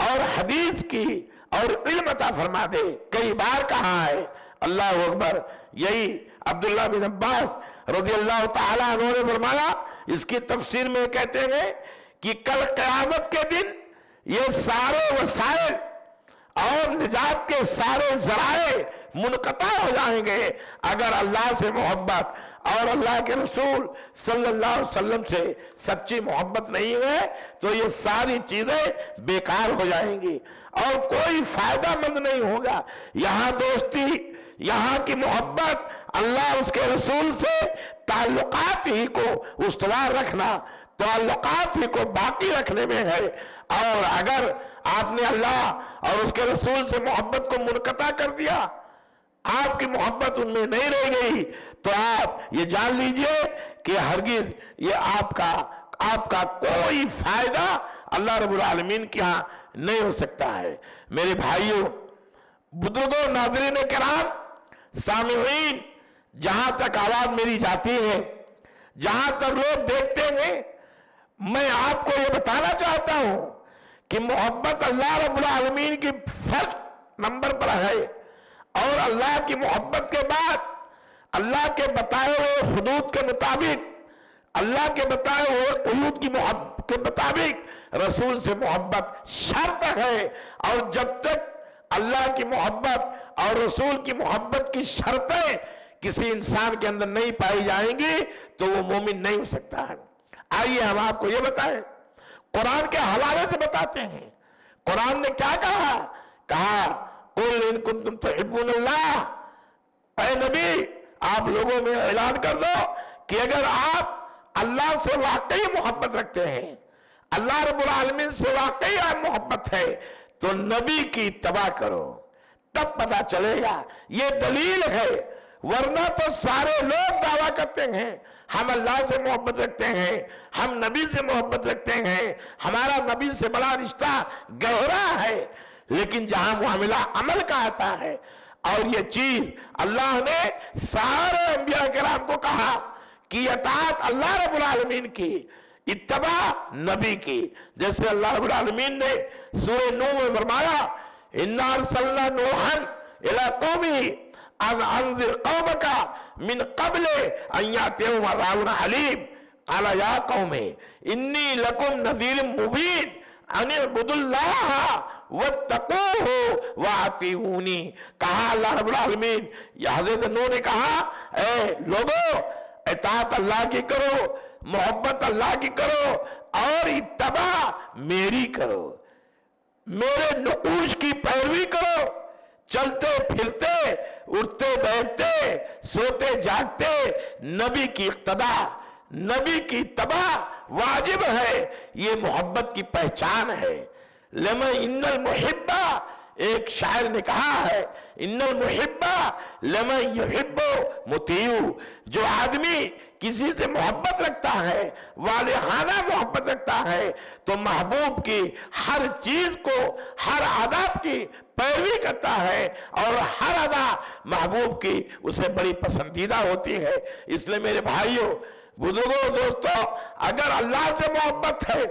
और हदीस की और इल्म अता फरमा दे, कई बार कहा है। अल्लाह अकबर। यही अब्दुल्लाह बिन अब्बास रज़ियल्लाहु ताला अन्हु ने फरमाया, इसकी तफसीर में कहते हैं कि कल क़यामत के दिन ये सारे वसाइल और निजात के सारे जराए मुनक़ता हो जाएंगे अगर अल्लाह से मोहब्बत और अल्लाह के रसूल सल्लल्लाहु अलैहि वसल्लम से सच्ची मोहब्बत नहीं है तो ये सारी चीजें बेकार हो जाएंगी और कोई फायदा मंद नहीं होगा। यहाँ दोस्ती, यहाँ की मोहब्बत, अल्लाह उसके रसूल से ताल्लुकात ही को उस्तवार रखना, ताल्लुकात ही को बाकी रखने में है। और अगर आपने अल्लाह और उसके रसूल से मोहब्बत को मुनक़ता कर दिया, आपकी मोहब्बत उनमें नहीं रह गई, तो आप ये जान लीजिए कि हरगिज ये आपका कोई फायदा अल्लाह रब्बुल आलमीन के यहाँ नहीं हो सकता है। मेरे भाइयों, बुजुर्गों, नाज़रीन किराम, सामिईन, जहां तक आवाज मेरी जाती है, जहां तक लोग देखते हैं, मैं आपको ये बताना चाहता हूं कि मोहब्बत अल्लाह रब्बुल आलमीन की फर्स्ट नंबर पर है और अल्लाह की मोहब्बत के बाद अल्लाह के बताए हुए हुदूद के मुताबिक, अल्लाह के बताए हुए क़ुयूद की मोहब्बत के मुताबिक रसूल से मोहब्बत शर्त है। और जब तक अल्लाह की मोहब्बत और रसूल की मोहब्बत की शर्तें किसी इंसान के अंदर नहीं पाई जाएंगी तो वो मोमिन नहीं हो सकता है। आइए हम आपको ये बताएं, कुरान के हवाले से बताते हैं। कुरान ने क्या कहा? कुल इन कुंतुम तुहिब्बूनल्लाह, ऐ नबी आप लोगों में ऐलान कर दो कि अगर आप अल्लाह से वाकई मोहब्बत रखते हैं, अल्लाह रब्बुल आलमीन से वाकई आप मोहब्बत है, तो नबी की इत्तबा करो, तब पता चलेगा। ये दलील है, वरना तो सारे लोग दावा करते हैं हम अल्लाह से मोहब्बत रखते हैं, हम नबी से मोहब्बत रखते हैं, हमारा नबी से बड़ा रिश्ता गहरा है, लेकिन जहां मामला अमल का आता है और ये चीज अल्लाह ने सारे अंबिया किराम को कहा कि अताअत अल्लाह रब्बुल आलमीन की, इत्तबा नबी की। जैसे अल्लाह रब्बुल आलमीन ने सूरह नूह में फरमाया, इन्ना अरसलना नूहन इला कौमिही अन अंज़िर कौमका मिन क़ब्ल अन यातियहुम अज़ाबुन अलीम क़ाला या कौमी इन्नी लकुम नज़ीरुम मुबीन अन इअ्बुदुल्लाह वत्तक़ूहु वअतीऊनी। कहा अल्लाह रब्बुल आलमीन, हज़रत नूह ने कहा, ए लोगों, इताअत अल्लाह की करो, मोहब्बत अल्लाह की करो और इत्तबा मेरी करो, मेरे नुकूश की पैरवी करो। चलते फिरते, उठते बैठते, सोते जागते नबी की इक्तदा, नबी की इत्तबा वाजिब है। ये मोहब्बत की पहचान है। लमा इन्नल मुहिब्बा, एक शायर ने कहा है, इन्नल मुहिब्बा लमा युहिब्बु मुतीउ। जो आदमी किसी से मोहब्बत रखता है, वालिहाना मोहब्बत रखता है, तो महबूब की हर चीज को, हर आदाब की पैरवी करता है और हर अदा महबूब की उसे बड़ी पसंदीदा होती है। इसलिए मेरे भाइयों, बुजुर्गों, दोस्तों, अगर अल्लाह से मोहब्बत है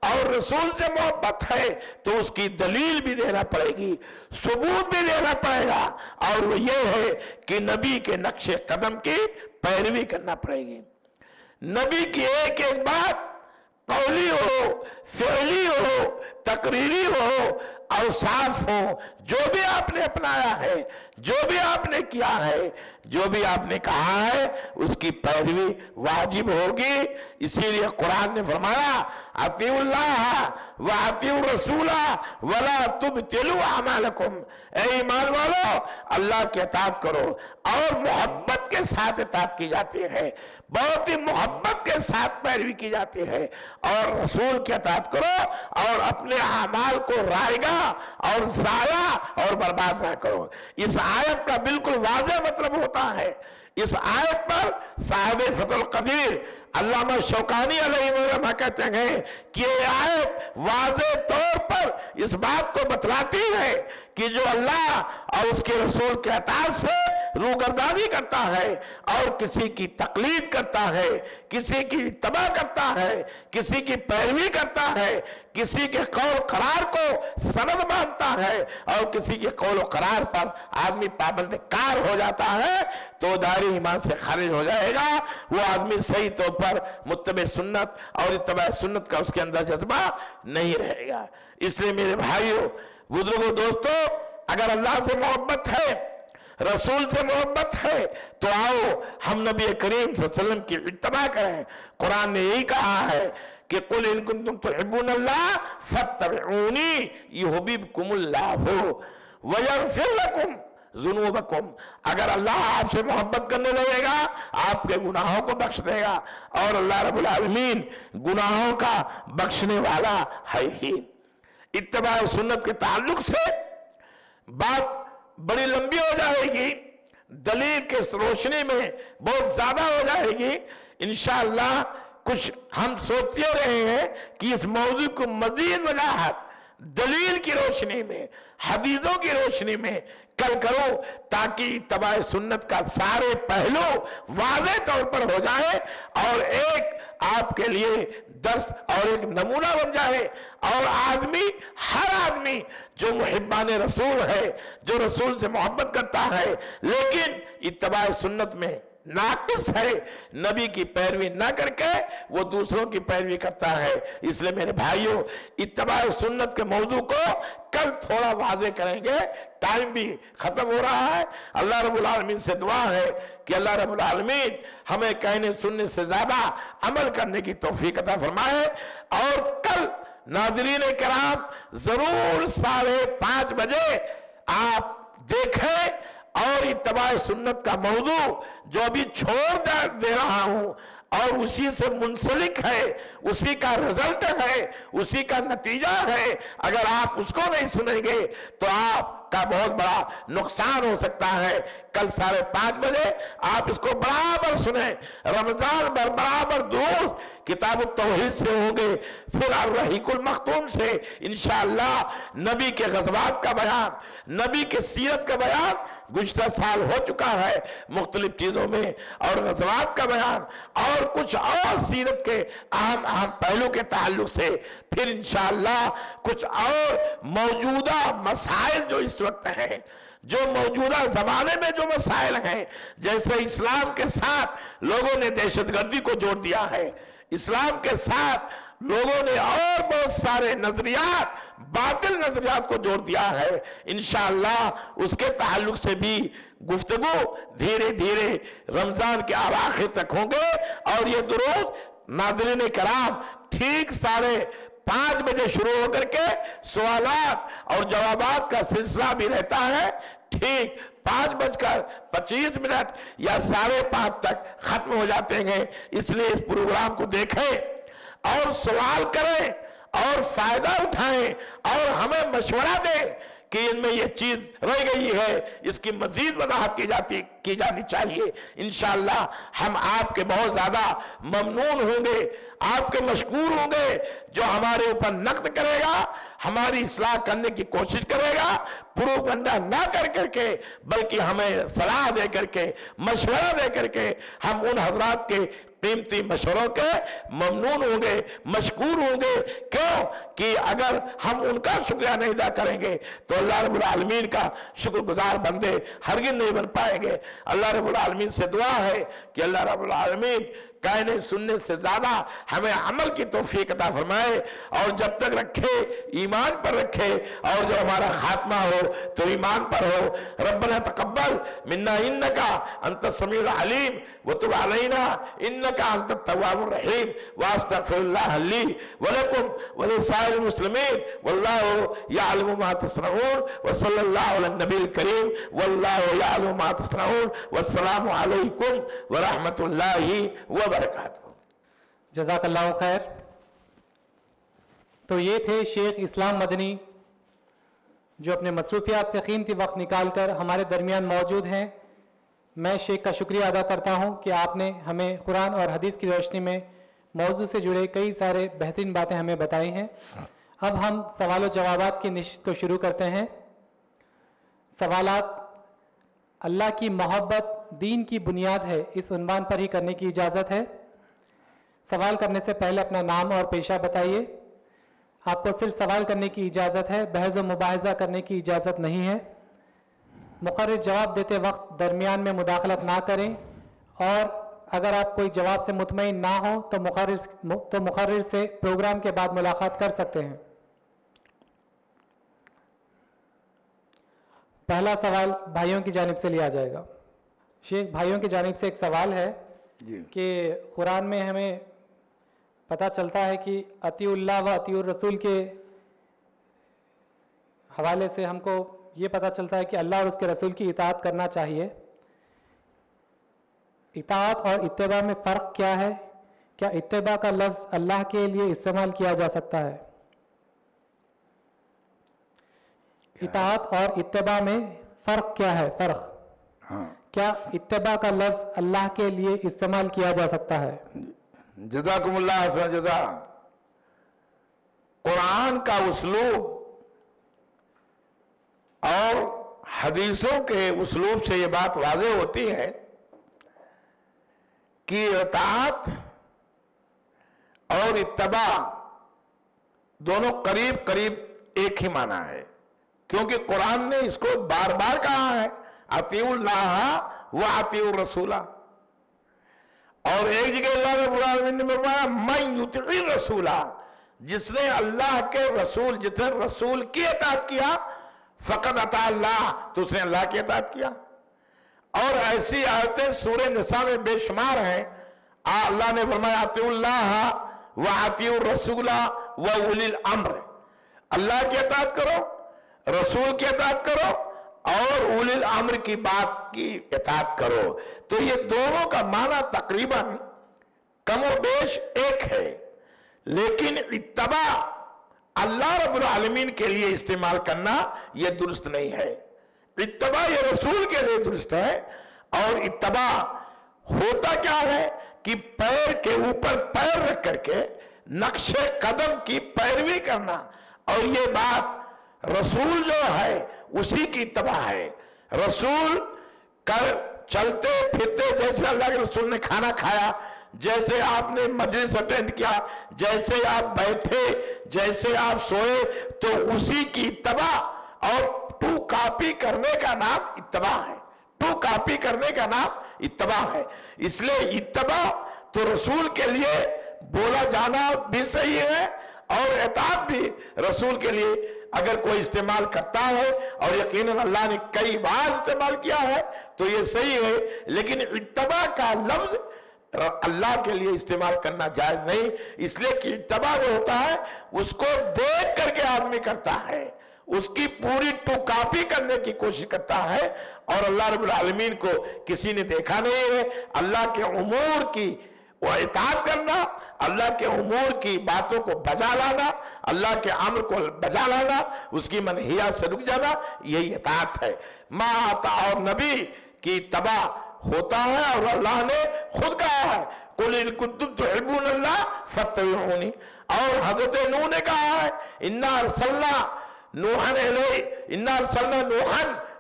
और रसूल से मोहब्बत है तो उसकी दलील भी देना पड़ेगी, सबूत भी देना पड़ेगा, और वो ये है कि नबी के नक्शे कदम की पैरवी करना पड़ेगी। नबी की एक एक बात कौली हो, फ़िअली हो, तकरीरी हो, औसाफ हो, जो भी आपने अपनाया है, जो भी आपने किया है, जो भी आपने कहा है, उसकी पैरवी वाजिब होगी। इसीलिए कुरान ने फरमाया अतीउल्लाह व अतीउर रसूला वला तुबतिलू अमालकुम, ऐ ईमान वालो अल्लाह की इताअत करो, और मोहब्बत के साथ इताअत की जाती है, बहुत ही मोहब्बत के साथ पैरवी की जाती है, और रसूल की इताअत करो और अपने अमाल को रायगा और जाया और बर्बाद ना करो। इस आयत का बिल्कुल वाज़ेह मतलब होता है। इस आयत पर साहिब फतहुल कदीर अल्लामा शौकानी अलैहिर्रहमह कहते हैं कि ये आयत वाज़ेह तौर पर इस बात को बतलाती है कि जो अल्लाह और उसके रसूल के इताअत से रूगर्दानी करता है और किसी की तकलीद करता है, किसी की इत्तबा करता है, किसी की पैरवी करता है, किसी के कौल करार को सनद मानता है और किसी के कौल करार पर आदमी पाबंद कार हो जाता है, तो दायरे ईमान से खारिज हो जाएगा। वो आदमी सही तौर पर मुत्तबे सुन्नत और इत्तबा सुन्नत का उसके अंदर जज्बा नहीं रहेगा। इसलिए मेरे भाइयों, बुजुर्गों, दोस्तों, अगर अल्लाह से मोहब्बत है, रसूल से मोहब्बत है, तो आओ हम नबी करीम सल्लल्लाहु अलैहि वसल्लम की इत्तबा करें। कुरान ने यही कहा है कि कुल इन कुंतुम तुहिब्बूनल्लाह फत्तबिऊनी युहिब्बुकुमुल्लाहु व यगफिर लकुम ज़ुनूबकुम। अगर अल्लाह आपसे मोहब्बत करने लगेगा, आपके गुनाहों को बख्श देगा, और अल्लाह रब्बुल आलमीन गुनाहों का बख्शने वाला है ही। इत्तबा सुन्नत के ताल्लुक से बात बड़ी लंबी हो जाएगी, दलील के रोशनी में बहुत ज्यादा हो जाएगी। इंशाअल्लाह कुछ हम सोचते रहे हैं कि इस मौजू को मजीद वजाहत दलील की रोशनी में, हदीसों की रोशनी में कल करो, ताकि इत्तबा सुन्नत का सारे पहलू वाज़ेह तौर पर हो जाए और एक आपके लिए दर्स और एक नमूना बन जाए, और आदमी, हर आदमी जो मुहिब्बान रसूल है, जो रसूल से मोहब्बत करता है लेकिन इत्तबा सुन्नत में नाकिस है, नबी की पैरवी ना करके वो दूसरों की पैरवी करता है। इसलिए मेरे भाइयों, इत्तबा सुन्नत के मौजू को कल थोड़ा वाज़ेह करेंगे, टाइम भी खत्म हो रहा है। अल्लाह रब्बुल आलमीन से दुआ है कि अल्लाह रब्बुल आलमीन हमें कहने सुनने से ज्यादा अमल करने की तौफीक अता फरमाए। और कल नाज़रीन किराम जरूर 5:30 बजे आप देखें, और इत्तबा सुन्नत का मौजू जो अभी छोड़ दे रहा हूं और उसी से मुंसलिक है, उसी का रिजल्ट है, उसी का नतीजा है, अगर आप उसको नहीं सुनेंगे तो आपका बहुत बड़ा नुकसान हो सकता है। कल 5:30 बजे आप इसको बराबर सुने, रमजान भर बराबर दुरूस किताब तौहीद से होंगे, फिर अर्रहीकुल मखतूम से इंशाअल्लाह नबी के गज़वात का बयान, नबी के सीरत का बयान गुज़िश्ता साल हो चुका है मुख्तलिफ चीजों में, और गज़वात का बयान और कुछ और सीरत के अहम पहलू के ताल्लुक से फिर इंशाअल्लाह कुछ और मौजूदा मसाइल जो इस वक्त हैं, जो मौजूदा जमाने में जो मसाइल हैं, जैसे इस्लाम के साथ लोगों ने दहशतगर्दी को जोड़ दिया है, इस्लाम के साथ लोगों ने और बहुत सारे नजरियात, बातिल नजरियात को जोड़ दिया है। इंशाअल्लाह उसके ताल्लुक से भी गुफ्तगू धीरे धीरे रमजान के आखिर तक होंगे, और ये दुरूस नाज़रीन किराम ठीक 5:30 बजे शुरू होकर के सवालात और जवाबात का सिलसिला भी रहता है, ठीक 5:25 या 5:30 तक खत्म हो जाते हैं। इसलिए इस प्रोग्राम को देखें और सवाल करें और फायदा उठाएं और हमें मशवरा दें कि इनमें यह चीज रह गई है, इसकी मजीद वजाहत की जानी चाहिए। इंशाअल्लाह हम आपके बहुत ज्यादा ममनून होंगे, आपके मशकूर होंगे, जो हमारे ऊपर नक़्द करेगा, हमारी इस्लाह करने की कोशिश करेगा, प्रोपगंडा ना कर करके, बल्कि हमें सलाह दे करके, मशवरा दे करके हम उन हजरात के कीमती मशवरों के ममनून होंगे, मशकूर होंगे। क्यों कि अगर हम उनका शुक्रिया नहीं अदा करेंगे तो अल्लाह रब्बुल आलमीन का शुक्रगुजार बंदे हरगिज़ नहीं बन पाएंगे। अल्लाह रब्बुल आलमीन से दुआ है कि अल्लाह रब्बुल आलमीन कहने सुनने से ज्यादा हमें अमल की तौफीक अता फरमाए, और जब तक रखे ईमान पर रखे, और जब हमारा खात्मा हो तो ईमान पर हो। रब्बना तकब्बल मिन्ना इन्नका अंत समीउल अलीम व तुब अलैना इन्नका अंत तव्वाबुर रहीम वास्तगफिरुल्लाह ली व लकुम व लिसाइल मुस्लिमीन वल्लाहु यअलमु मा तस्नऊन व सल्लल्लाहु अला नबील करीम वल्लाहु यअलमु मा तस्नऊन वस्सलामु अलैकुम व रहमतुल्लाहि व बरकातुहू। जज़ाकल्लाहु खैर। तो ये थे शेख इस्लाम मदनी, जो अपने मसरूफियात से कीमती वक्त निकालकर हमारे दरमियान मौजूद हैं। मैं शेख का शुक्रिया अदा करता हूं कि आपने हमें कुरान और हदीस की रोशनी में मौजू से जुड़े कई सारे बेहतरीन बातें हमें बताई हैं। अब हम सवाल जवाबात की निश्चित को शुरू करते हैं। सवालात अल्लाह की मोहब्बत दीन की बुनियाद है, इस उन्वान पर ही करने की इजाज़त है। सवाल करने से पहले अपना नाम और पेशा बताइए। आपको सिर्फ सवाल करने की इजाज़त है, बहस व मुबाहिज़ा करने की इजाज़त नहीं है। मुक़र्रिर जवाब देते वक्त दरमियान में मुदाखलत ना करें, और अगर आप कोई जवाब से मुतमईन ना हो तो मुक़र्रिर से प्रोग्राम के बाद मुलाकात कर सकते हैं। पहला सवाल भाइयों की जानिब से लिया जाएगा। शेख, भाइयों की जानिब से एक सवाल है कि कुरान में हमें पता चलता है कि अतीउल्लाह व अतीउर रसूल के हवाले से हमको ये पता चलता है कि अल्लाह और उसके रसूल की इताअत करना चाहिए। इताअत और इत्तिबा में फ़र्क क्या है? क्या इत्तिबा का लफ्ज़ अल्लाह के लिए इस्तेमाल किया जा सकता है? इताअत और इत्तिबा में फ़र्क क्या है? फ़र्क क्या इत्तिबा का लफ्ज़ अल्लाह के लिए इस्तेमाल किया जा सकता है? जज़ाकुमुल्लाह हसन जज़ा। कुरान का उसलूब और हदीसों के उसलूब से ये बात वाज़ेह होती है कि इताअत और इत्तिबा दोनों करीब करीब एक ही माना है, क्योंकि कुरान ने इसको बार बार कहा है, अतीउल्लाह व अतीउर रसूला। और एक जगह अल्लाह रब्बुल आलमीन ने फरमाया मन युतिई रसूला, जिसने अल्लाह के रसूल, जिसने रसूल की इताअत किया फकद अता अल्लाह, तो उसने अल्लाह की इताअत किया। और ऐसी आयतें सूरह निसा में बेशुमार हैं। अल्लाह ने फरमाया अतीउल्लाह व अतीउर रसूला व उलिल अम्र, अल्लाह की इताअत करो, रसूल की इताअत करो और उलिल अम्र की बात की इताअत करो। तो ये दोनों का माना तकरीबन कमोबेश एक है, लेकिन इत्तिबा अल्लाह रब्बुल आलमीन के लिए इस्तेमाल करना यह दुरुस्त नहीं है। इत्तिबा ये रसूल के लिए दुरुस्त है। और इत्तिबा होता क्या है कि पैर के ऊपर पैर रख करके नक्शे कदम की पैरवी करना, और ये बात रसूल जो है उसी की इत्तिबा है। रसूल कर चलते फिरते, जैसे अल्लाह के रसूल ने खाना खाया, जैसे आपने मजलिस अटेंड किया, जैसे आप बैठे, जैसे आप सोए, तो उसी की इत्तिबा। और टू कॉपी करने का नाम इत्तिबा है, टू कॉपी करने का नाम इत्तिबा है। इसलिए इत्तिबा तो रसूल के लिए बोला जाना भी सही है, और इताअत भी रसूल के लिए अगर कोई इस्तेमाल करता है, और यकीनन अल्लाह ने कई बार इस्तेमाल किया है, तो ये सही है। लेकिन इत्तिबा का लफ्ज अल्लाह के लिए इस्तेमाल करना जायज नहीं, इसलिए कि इत्तिबा वो होता है उसको देख करके आदमी करता है, उसकी पूरी टू कॉपी करने की कोशिश करता है। और अल्लाह रब्बुल आलमीन को किसी ने देखा नहीं है। अल्लाह के उमूर की वो इताअत करना, अल्लाह के उमूर की बातों को बजा लाना, अल्लाह के अम्र को बजा लाना, उसकी मनहिया से रुक जाना, यही इताअत है। माता और नबी की इत्तिबा होता है, और अल्लाह ने खुद कहा है कुल इन कुंतुम तुहिब्बूनल्लाह फत्तबिऊनी। और हजरत नूह ने कहा है इन्ना अरसलना नूहन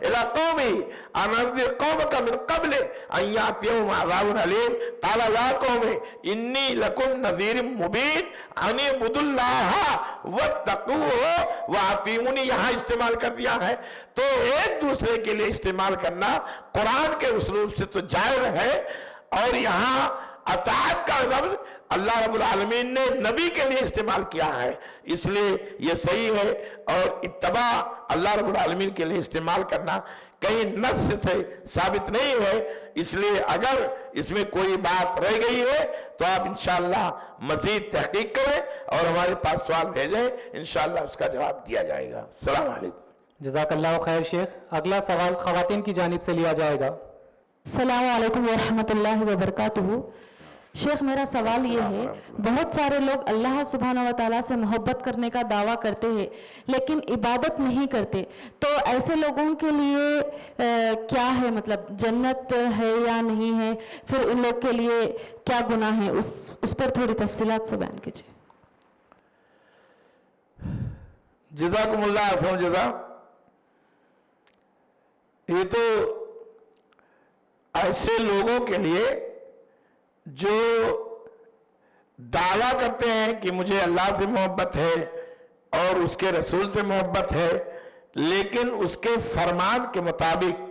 इला कौमी अनज़िर कौमक मिन क़ब्ल अन यातियहुम अज़ाबुन अलीम क़ाला या कौमी इन्नी लकुम नज़ीरुम मुबीन अन इब्दुल्लाह वत्तक़ूहु व अतीऊनी, यहाँ इस्तेमाल कर दिया है। तो एक दूसरे के लिए इस्तेमाल करना कुरान के उसलूब से तो जायज़ है, और यहाँ अताअत का लफ्ज अल्लाह रब्बुल आलमीन ने नबी के लिए इस्तेमाल किया है, इसलिए यह सही है। और इत्तबा अल्लाह रब्बुल आलमीन के लिए इस्तेमाल करना कहीं नस्स से साबित नहीं है, इसलिए अगर इसमें कोई बात रह गई है तो आप इंशाअल्लाह मजीद तहकीक करें और हमारे पास सवाल भेजें, इंशाअल्लाह उसका जवाब दिया जाएगा। अस्सलाम वालेकुम। जज़ाकल्लाहु खैर शेख। अगला सवाल ख़वातीन की जानिब से लिया जाएगा। अस्सलाम वालेकुम व रहमतुल्लाहि व बरकातुहू। शेख, मेरा सवाल ये है, बहुत सारे लोग अल्लाह सुब्हानहू व तआला से मोहब्बत करने का दावा करते हैं लेकिन इबादत नहीं करते, तो ऐसे लोगों के लिए क्या है, मतलब जन्नत है या नहीं है, फिर उन लोग के लिए क्या गुनाह है, उस पर थोड़ी तफसीलात से बयान कीजिए। जज़ाकुमुल्लाह खैर जज़ा। ये तो ऐसे लोगों के लिए जो दावा करते हैं कि मुझे अल्लाह से मोहब्बत है और उसके रसूल से मोहब्बत है, लेकिन उसके फरमान के मुताबिक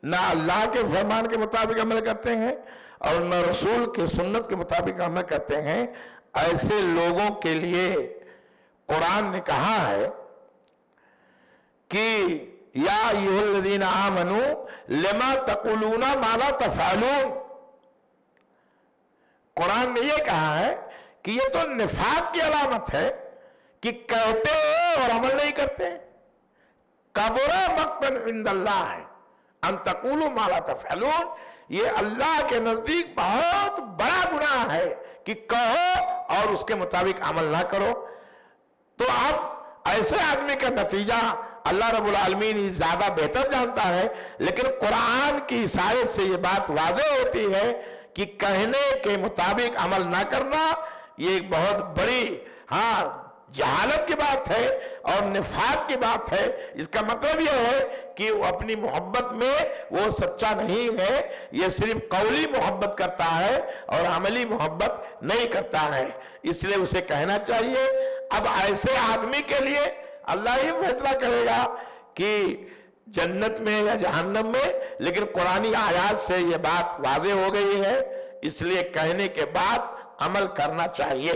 ना अल्लाह के फरमान के मुताबिक अमल करते हैं और न रसूल के सुन्नत के मुताबिक अमल करते हैं, ऐसे लोगों के लिए कुरान ने कहा है कि या अय्युहल्लज़ीना आमनू लिमा तक़ूलूना मा ला तफ़अलून। कुरान ने यह कहा है कि ये तो निफाक की अलामत है कि कहते हैं और अमल नहीं करते। कबुरा मक़तन इंदल्लाह है अन तक़ूलू मा ला तफ़अलून। ये अल्लाह के नजदीक बहुत बड़ा गुनाह है कि कहो और उसके मुताबिक अमल ना करो। तो अब ऐसे आदमी का नतीजा अल्लाह रब्बुल आलमीन ही ज्यादा बेहतर जानता है, लेकिन कुरान की इशारत से ये बात वाज़ेह होती है कि कहने के मुताबिक अमल ना करना ये एक बहुत बड़ी जहालत की बात है और निफाक की बात है। इसका मतलब यह है कि वो अपनी मोहब्बत में वो सच्चा नहीं है, ये सिर्फ कौली मोहब्बत करता है और अमली मोहब्बत नहीं करता है, इसलिए उसे कहना चाहिए। अब ऐसे आदमी के लिए अल्लाह ही फैसला करेगा कि जन्नत में या जहन्नम में, लेकिन कुरानी आयात से ये बात वाज़ेह हो गई है, इसलिए कहने के बाद अमल करना चाहिए।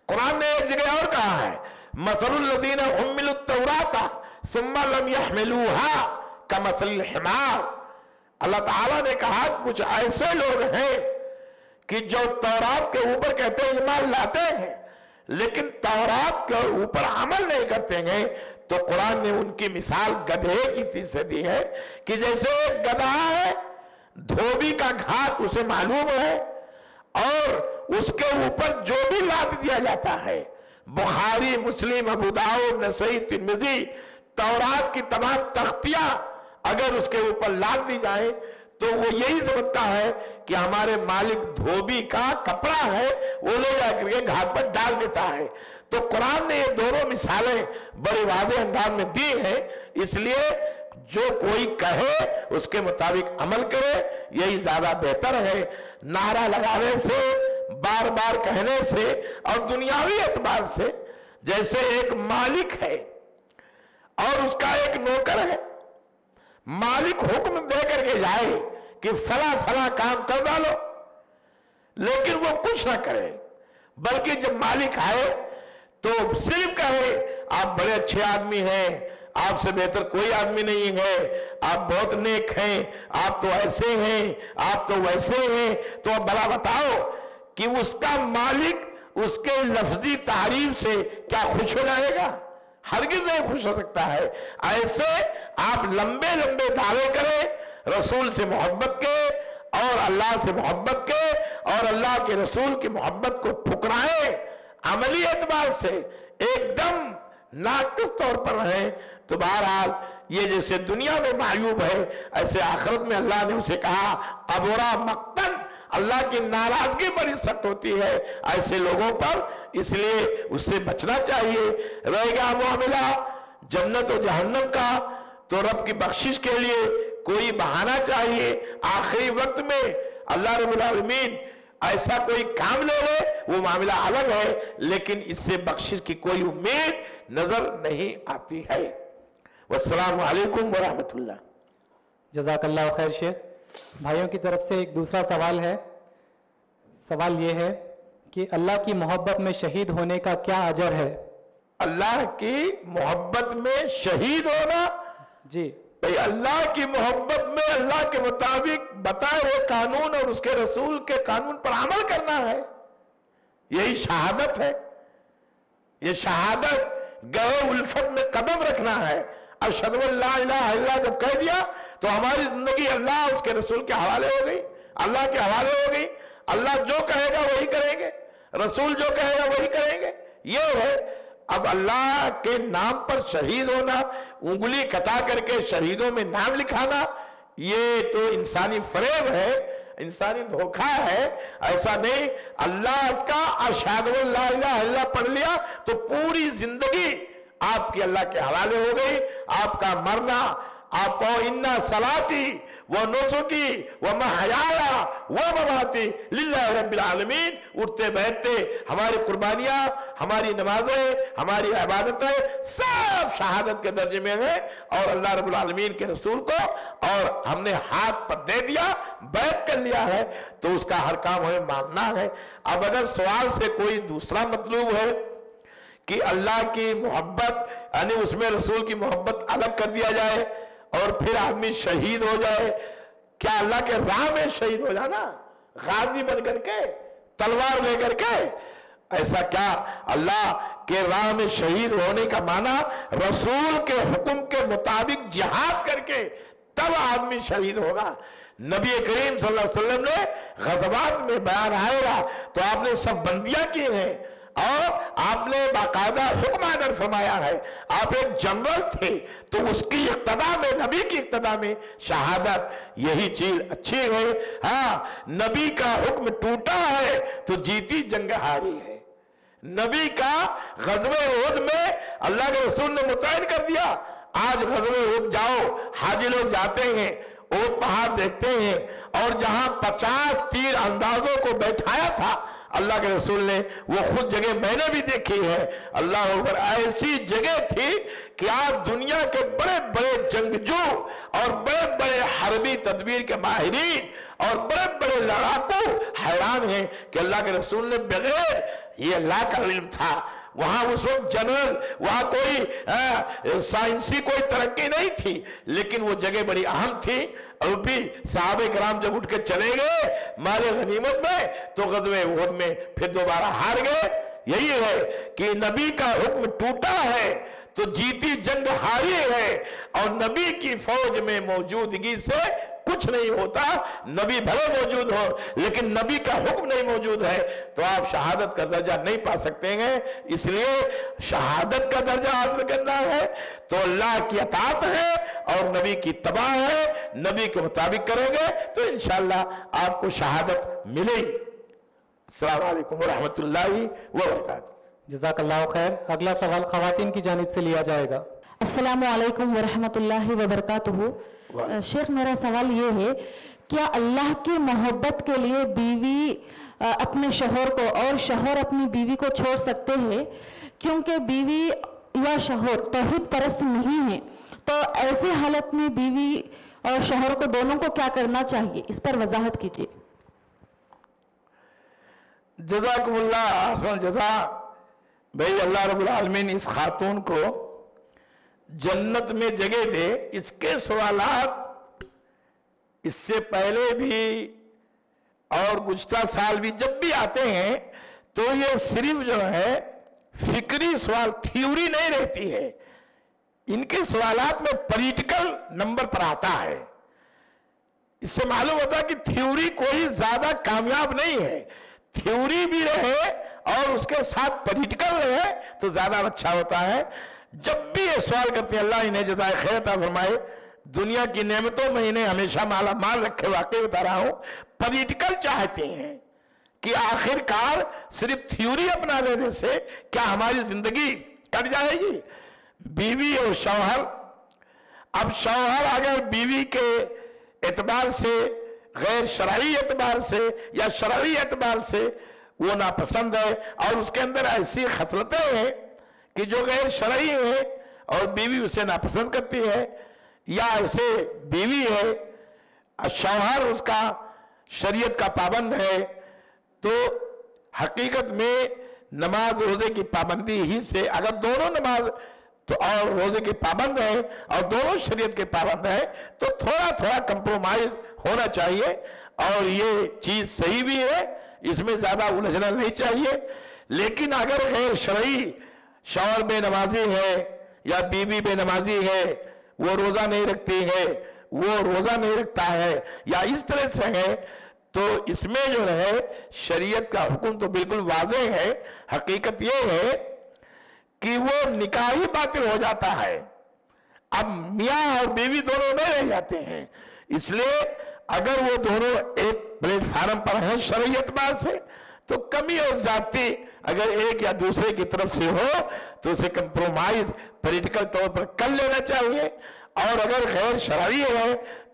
कुरान ने एक जगह और कहा है, मसलुल लज़ीना हुम्मिलुत तौराता सुम्मा लम यहमिलूहा कमसलिल हिमार। अल्लाह ताला ने कहा कुछ ऐसे लोग हैं कि जो तौरात के ऊपर कहते हैं ईमान लाते हैं लेकिन तौरात के ऊपर अमल नहीं करते हैं, तो कुरान ने उनकी मिसाल गधे की तीसरे दी है कि जैसे एक गधा है, धोबी का घाट उसे मालूम है और उसके ऊपर जो भी लाद दिया जाता है, बुखारी, मुस्लिम, अबू दाऊद, नसई, तिर्मिज़ी, तौरात की तमाम तख्तियां अगर उसके ऊपर लाद दी जाए तो वो यही समझता है कि हमारे मालिक धोबी का कपड़ा है, वो ले जाकर के घाट पर डाल देता है। तो कुरान ने ये दोनों मिसालें बड़े वाज़ेह अंदाज में दी हैं, इसलिए जो कोई कहे उसके मुताबिक अमल करे, यही ज्यादा बेहतर है। नारा लगाने से, बार बार कहने से और दुनियावी एतबार से, जैसे एक मालिक है और उसका एक नौकर है, मालिक हुक्म दे करके जाए कि फला फला काम कर डालो, लेकिन वो कुछ ना करे, बल्कि जब मालिक आए तो सिर्फ कहे आप बड़े अच्छे आदमी हैं, आपसे बेहतर कोई आदमी नहीं है, आप बहुत नेक हैं, आप तो ऐसे हैं, आप तो वैसे हैं, तो अब भला बताओ कि उसका मालिक उसके लफ्जी तारीफ से क्या खुश हो जाएगा? हरगिज नहीं खुश हो सकता है। ऐसे आप लंबे लंबे दावे करें रसूल से मोहब्बत के और अल्लाह से मोहब्बत के और अल्लाह के रसूल की मोहब्बत को ठुकराएं, अमली एतबार से एकदम नाक़िस तौर पर रहें, तो बहरहाल ये जैसे दुनिया में मायूब है, ऐसे आखिरत में अल्लाह ने उसे कहा कबुरा मक्तन, अल्लाह की नाराजगी बड़ी सख्त होती है ऐसे लोगों पर, इसलिए उससे बचना चाहिए। रहेगा मामला जन्नत और जहन्नम का, तो रब की बख्शिश के लिए कोई बहाना चाहिए। आखिरी वक्त में अल्लाह रब्बुल आलमीन ऐसा कोई काम ले ले, वो मामला अलग है, लेकिन इससे बख्शिश की कोई उम्मीद नजर नहीं आती है। वस्सलामु अलैकुम व रहमतुल्लाह। जज़ाकल्लाहु खैर शेख। भाइयों की तरफ से एक दूसरा सवाल है, سوال یہ ہے کہ اللہ کی محبت میں شہید ہونے کا کیا اجر ہے؟ اللہ کی محبت میں شہید ہونا؟ جی بھئی اللہ کی محبت میں اللہ کے مطابق بتائے ہوئے قانون اور اس کے رسول کے قانون پر عمل کرنا ہے، یہی شہادت ہے۔ یہ شہادت گہے الفت میں قدم رکھنا ہے۔ اشہد ان لا الہ الا اللہ جب کہہ دیا تو ہماری زندگی اللہ اس کے رسول کے حوالے ہو گئی، اللہ کے حوالے ہو گئی۔ اللہ جو کہے گا وہی کریں گے، رسول جو کہے گا وہی کریں گے، یہ ہے۔ اب اللہ کے نام پر شہید ہونا، انگلی کٹا کر کے شہیدوں میں نام لکھانا، یہ تو انسانی فریب ہے، انسانی دھوکہ ہے۔ ایسا نہیں، اللہ کا اشہد ان لا الہ الا اللہ پڑھ لیا تو پوری زندگی آپ کی اللہ کے حوالے ہو گئی۔ آپ کا مرنا، آپ کو اِنَّ صَلَاتِي وَنُسُكِي وَمَحْيَايَ وَمَمَاتِي لِلَّهِ رَبِّ الْعَالَمِينَ، اٹھتے بیٹھتے ہماری قربانیاں، ہماری نمازیں، ہماری عبادتیں سب شہادت کے درجے میں ہیں، اور اللہ رب العالمین کے رسول کو اور ہم نے ہاتھ پر دے دیا، بیعت کر لیا ہے، تو اس کا ہر کام ہمیں ماننا ہے۔ اب اگر سوال سے کوئی دوسرا مطلوب ہے کہ اللہ کی محبت یعنی اس میں رسول کی محبت الگ کر دیا جائے اور پھر آدمی شہید ہو جائے، کیا اللہ کے راہ میں شہید ہو جانا غازی بن کر کے، تلوار لے کر کے؟ ایسا کیا؟ اللہ کے راہ میں شہید ہونے کا معنی رسول کے حکم کے مطابق جہاد کر کے تب آدمی شہید ہوگا۔ نبی کریم صلی اللہ علیہ وسلم نے غزوات میں بیان آئے گا تو آپ نے سب بندیاں کی ہیں اور آپ نے باقاعدہ حکم آدر فرمایا ہے۔ آپ ایک جنرل تھے تو اس کی اقتداء میں، نبی کی اقتداء میں شہادت، یہی چیز اچھی ہے۔ ہاں، نبی کا حکم ٹوٹا ہے تو جیتی جنگ ہاری ہے۔ نبی کا غزوہ احد میں اللہ کے رسول نے متعین کر دیا، آج غزوہ احد جاؤ، حاجی لوگ جاتے ہیں، احد پہاڑ دیکھتے ہیں، اور جہاں 50 تیر اندازوں کو بیٹھایا تھا اللہ کے رسول نے، وہ خود جگہ میں نے بھی دیکھی ہے۔ اللہ اکبر، ایسی جگہ تھی کہ آج دنیا کے بڑے بڑے جنگجو اور بڑے بڑے حربی تدبیر کے ماہرین اور بڑے بڑے لڑاکو حیران ہیں کہ اللہ کے رسول نے بغیر، یہ اللہ کا علم تھا، وہاں اس وقت جنرل، وہاں کوئی سائنسی کوئی ترقی نہیں تھی، لیکن وہ جگہ بڑی اہم تھی، اور بھی صحابہ کرام جب اٹھ کے چلے گئے مال غنیمت میں تو غزوہ احد میں پھر دوبارہ ہار گئے۔ یہی ہے کہ نبی کا حکم ٹوٹا ہے تو جیتی جنگ ہاری ہے، اور نبی کی فوج میں موجودگی سے کچھ نہیں ہوتا۔ نبی بھلے موجود ہو لیکن نبی کا حکم نہیں موجود ہے تو آپ شہادت کا درجہ نہیں پا سکتے ہیں۔ اس لیے شہادت کا درجہ حاصل کرنا ہے تو اللہ کی اطاعت ہے اور نبی کی اتباع ہے، نبی کے مطابق کریں گے تو انشاءاللہ آپ کو شہادت ملے گی۔ السلام علیکم ورحمۃ اللہ وبرکاتہ۔ جزاک اللہ خیر۔ اگلا سوال خواتین کی جانب سے لیا جائے گا۔ السلام علیکم ورحمۃ اللہ وبرکاتہ۔ شیخ میرا سوال یہ ہے، کیا اللہ کی محبت کے لیے بیوی اپنے شوہر کو اور شوہر اپنی بیوی کو چھوڑ سکتے ہیں؟ کیونکہ بیوی یا شوہر توحید پرست نہیں ہے، تو ایسی حالت میں بیوی اور شوہر کو دونوں کو کیا کرنا چاہیے؟ اس پر وضاحت کیجیے۔ جزاکم اللہ احسن جزا۔ بھئی اللہ رب العالمین اس خاتون کو جنت میں جگہ دے۔ اس کے سوالات اس سے پہلے بھی اور گزشتہ سال بھی جب بھی آتے ہیں تو یہ صرف جو ہے فکری سوال، تھیوری نہیں رہتی ہے، ان کے سوالات میں پولیٹیکل نمبر پر آتا ہے۔ اس سے معلوم ہوتا ہے کہ تھیوری کوئی زیادہ کامیاب نہیں ہے، تھیوری بھی رہے اور اس کے ساتھ پولیٹیکل رہے تو زیادہ اچھا ہوتا ہے۔ جب بھی یہ سوال کرتے ہیں اللہ انہیں جزائے خیر عطا فرمائے، دنیا کی نعمتوں میں انہیں ہمیشہ مالا مال رکھے، واقعی بتا رہا ہوں، پولیٹیکل چاہتے ہیں کہ آخر کار صرف تھیوری اپنا لینے سے کیا ہماری زندگی کٹ جائے گی؟ بیوی اور شوہر، اب شوہر اگر بیوی کے اعتبار سے، غیر شرعی اعتبار سے یا شرعی اعتبار سے وہ ناپسند ہے اور اس کے اندر ایسی خصلتیں ہیں کہ جو غیر شرعی ہے اور بیوی اسے ناپسند کرتی ہے، یا ایسے بیوی ہے شوہر اس کا شریعت کا پابند ہے تو हकीकत में नमाज रोजे की पाबंदी ही से, अगर दोनों नमाज तो और रोजे के पाबंद है और दोनों शरीयत के पाबंद है, तो थोड़ा थोड़ा कंप्रोमाइज होना चाहिए। और ये चीज सही भी है, इसमें ज्यादा उलझना नहीं चाहिए। लेकिन अगर गैर शरई शौहर बेनमाजी है या बीवी बेनमाजी है, वो रोजा नहीं रखती है, वो रोजा नहीं रखता है, या इस तरह से है, तो इसमें जो है शरीयत का हुक्म तो बिल्कुल वाज़ेह है। हकीकत ये है कि वो निकाह ही बातिल हो जाता है, अब मियां और बीवी दोनों नहीं रह जाते हैं। इसलिए अगर वो दोनों एक प्लेटफार्म पर हैं शरई एतबार से, तो कमी और ज्यादती अगर एक या दूसरे की तरफ से हो तो उसे कंप्रोमाइज पॉलिटिकल तौर पर कर लेना चाहिए। और अगर गैर शरई है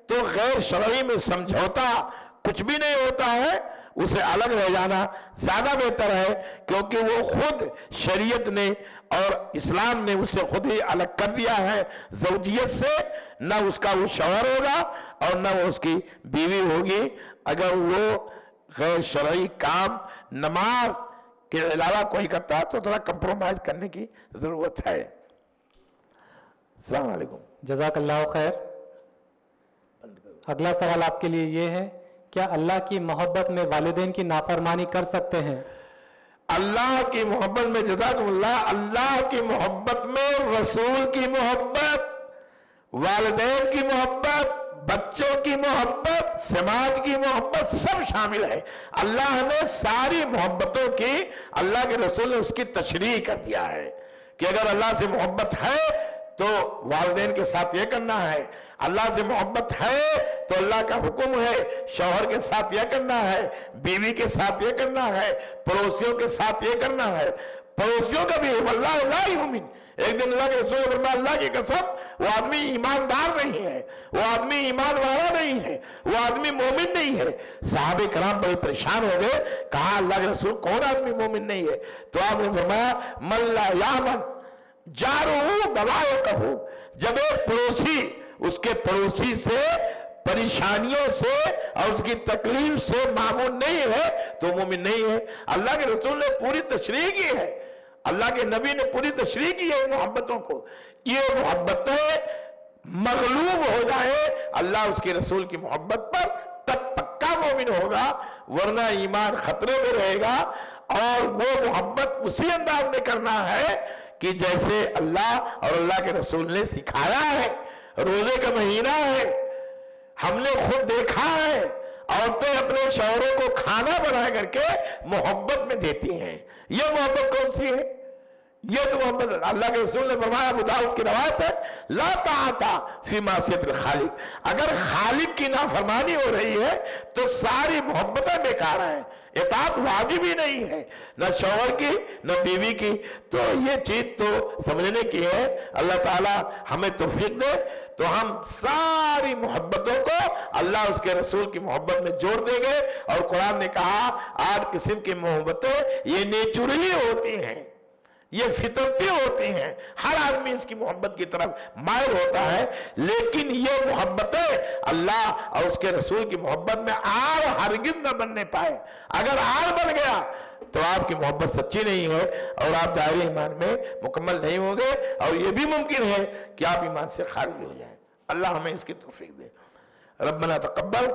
तो गैर शरई में समझौता कुछ भी नहीं होता है, उसे अलग रह जाना ज्यादा बेहतर है, क्योंकि वो खुद शरीयत ने और इस्लाम ने उससे खुद ही अलग कर दिया है ज़ौजियत से। न उसका वो शौहर होगा और न वो उसकी बीवी होगी अगर वो गैर शरई काम नमाज के अलावा कोई करता है, तो थोड़ा कंप्रोमाइज करने की जरूरत है। अस्सलाम वालेकुम। जज़ाकल्लाहु खैर। अगला सवाल आपके लिए ये है, क्या अल्लाह की मोहब्बत में वालिदैन की नाफरमानी कर सकते हैं? अल्लाह की मोहब्बत में, जज़ाकुमुल्लाह, अल्लाह की मोहब्बत में रसूल की मोहब्बत, वालिदैन की मोहब्बत, बच्चों की मोहब्बत, समाज की मोहब्बत सब शामिल है। अल्लाह ने सारी मोहब्बतों की, अल्लाह के रसूल ने उसकी तशरीह कर दिया है कि अगर अल्लाह से मोहब्बत है तो वालिदैन के साथ ये करना है, अल्लाह से मोहब्बत है तो अल्लाह का हुक्म है शौहर के साथ यह करना है, बीवी के साथ ये करना है, पड़ोसियों के साथ ये करना है। पड़ोसियों का भी वल्लाह ला युमिन, एक दिन अल्लाह के रसूल ने फरमाया, अल्लाह की कसम, वो आदमी ईमानदार नहीं है, वो आदमी ईमान वाला नहीं है, वो आदमी मोमिन नहीं है। साहबे कराम बड़े परेशान हो गए, कहा अल्लाह के रसूल कौन आदमी मोमिन नहीं है? तो आपने फरमाया, मल्ला यामन जारू दवाओ कहो, जब एक पड़ोसी उसके पड़ोसी से परेशानियों से और उसकी तकलीफ से मामून नहीं है तो मोमिन नहीं है। अल्लाह के रसूल ने पूरी तशरीह की है, अल्लाह के नबी ने पूरी तशरीह की है मोहब्बतों को। ये मोहब्बतें मगलूब हो जाए अल्लाह उसके रसूल की मोहब्बत पर, तब पक्का मोमिन होगा, वरना ईमान खतरे में रहेगा। और वो मोहब्बत उसी अंदाज में करना है कि जैसे अल्लाह और अल्लाह के रसूल ने सिखाया है। रोजे का महीना है, हमने खुद देखा है, औरतें अपने शौहरों को खाना बना करके मोहब्बत में देती हैं। यह मोहब्बत कौन सी है? यह तो मोहब्बत अल्लाह के रसूल ने फरमाया, अबू दाऊद की रवायत है, ला ताअता फी मासियतिल खालिक, अगर खालिक की नाफरमानी हो रही है तो सारी मोहब्बतें बेकार हैं, इताअत वाजिब ही नहीं है, न शौहर की न बीवी की। तो ये चीज तो समझने की है। अल्लाह ताला हमें तौफीक दे तो हम सारी मोहब्बतों को अल्लाह उसके रसूल की मोहब्बत में जोड़ देंगे। और कुरान ने कहा 8 किस्म की मोहब्बतें ये नेचुरली होती हैं, ये फितरती होती हैं, हर आदमी इसकी मोहब्बत की तरफ मायल होता है। लेकिन ये मोहब्बतें अल्लाह और उसके रसूल की मोहब्बत में आर हरगिज़ न बनने पाए। अगर आर बन गया तो आपकी मोहब्बत सच्ची नहीं है और आप दायरे ईमान में मुकम्मल नहीं होंगे, और ये भी मुमकिन है कि आप ईमान से खारिज हो जाएं। अल्लाह हमें इसकी तौफीक दे। रब्बना तक़ब्बल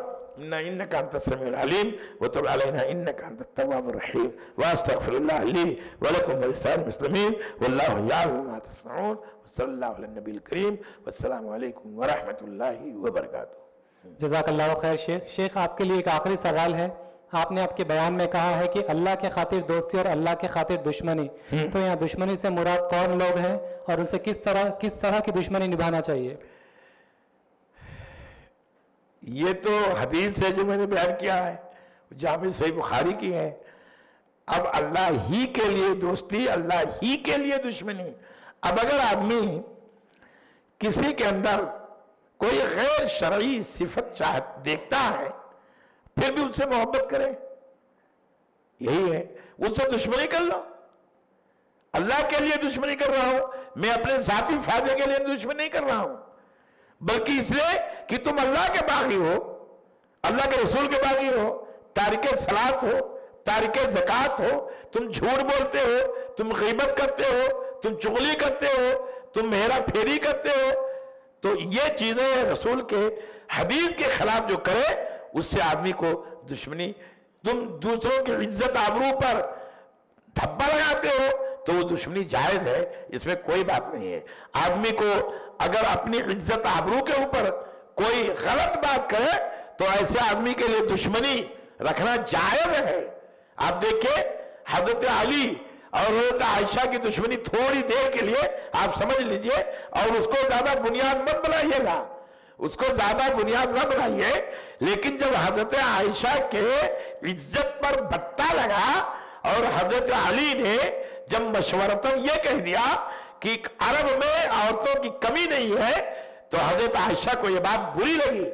इन्नका अंतस समीउल अलीम व तब अलैना इन्नका अंतत तव्वाबुर रहीम व अस्तगफिरुल्लाह ली व लकुम व लिसाइरिल मुस्लिमीन वल्लाहु यअलमु मा तस्नऊन व सल्लल्लाहु अला नबील करीम वस्सलामु अलैकुम व रहमतुल्लाहि व बरकातुहू। जज़ाकल्लाहु खैर शेख। शेख आपके लिए एक आखिरी सवाल है। आपने आपके बयान में कहा है कि अल्लाह के खातिर दोस्ती और अल्लाह के खातिर दुश्मनी, तो यहाँ दुश्मनी से मुराद कौन लोग हैं और उनसे किस तरह की दुश्मनी निभाना चाहिए? ये तो हदीस है जो मैंने बयान किया है, जामे सही बुखारी की है। अब अल्लाह ही के लिए दोस्ती, अल्लाह ही के लिए दुश्मनी। अब अगर आदमी किसी के अंदर कोई गैर शरई सिफत देखता है फिर भी उससे मोहब्बत करे, यही है, उससे दुश्मनी कर लो। अल्लाह के लिए दुश्मनी कर रहा हूं, मैं अपने जाती फायदे के लिए दुश्मनी नहीं कर रहा हूं, बल्कि इसलिए कि तुम अल्लाह के बागी हो, अल्लाह के रसूल के बागी हो, तारिके सलात हो, तारिक ज़कात हो, तुम झूठ बोलते हो, तुम गीबत करते हो, तुम चुगली करते हो, तुम हेरा फेरी करते हो, तो ये चीजें रसूल के हदीस के खिलाफ जो करे उससे आदमी को दुश्मनी। तुम दूसरों की इज्जत आबरू पर धब्बा लगाते हो तो वो दुश्मनी जायज है, इसमें कोई बात नहीं है। आदमी को अगर अपनी इज्जत आबरू के ऊपर कोई गलत बात करे तो ऐसे आदमी के लिए दुश्मनी रखना जायज है। आप देखिए हजरत अली और हजरत आयशा की दुश्मनी थोड़ी देर के लिए आप समझ लीजिए, और उसको ज्यादा बुनियाद मत बनाइएगा, उसको ज्यादा बुनियाद न बनाइए। लेकिन जब हजरत आयशा के इज्जत पर बट्टा लगा और हजरत अली ने जब मशवरतन ये कह दिया कि अरब में औरतों की कमी नहीं है, तो हजरत आयशा को यह बात बुरी लगी,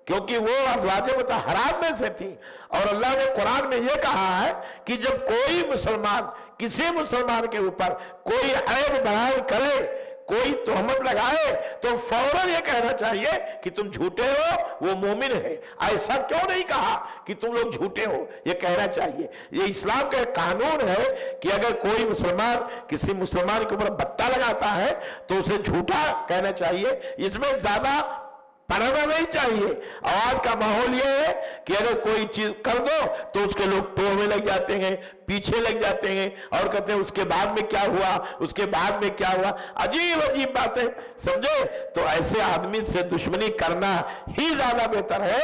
क्योंकि वो अज़वाजे मुतहरात में से थी। और अल्लाह ने कुरान में यह कहा है कि जब कोई मुसलमान किसी मुसलमान के ऊपर कोई ऐब बयान करे, कोई तोहमत लगाए, तो फौरन ये कहना चाहिए कि तुम झूठे हो, वो मोमिन है। ऐसा क्यों नहीं कहा कि तुम लोग झूठे हो, ये कहना चाहिए। ये इस्लाम का कानून है कि अगर कोई मुसलमान किसी मुसलमान के ऊपर बट्टा लगाता है तो उसे झूठा कहना चाहिए, इसमें ज्यादा पढ़ना नहीं चाहिए। आज का माहौल ये है कि अगर कोई चीज कर दो तो उसके लोग टोहमे लग जाते हैं, पीछे लग जाते हैं और कहते हैं उसके बाद में क्या हुआ, उसके बाद में क्या हुआ, अजीब अजीब बातें, समझे। तो ऐसे आदमी से दुश्मनी करना ही ज्यादा बेहतर है,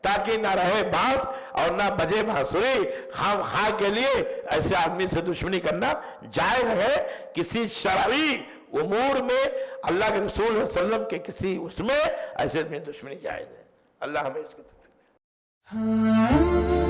ताकि ना रहे बांस और ना बजे बांसुरी। खाम खा के लिए ऐसे आदमी से दुश्मनी करना जायज है। किसी शरई उमूर में अल्लाह के रसूल सल्लल्लाहु अलैहि वसल्लम के किसी उसमें ऐसे में दुश्मनी जायज है। अल्लाह हमें इसकी तौफीक दे।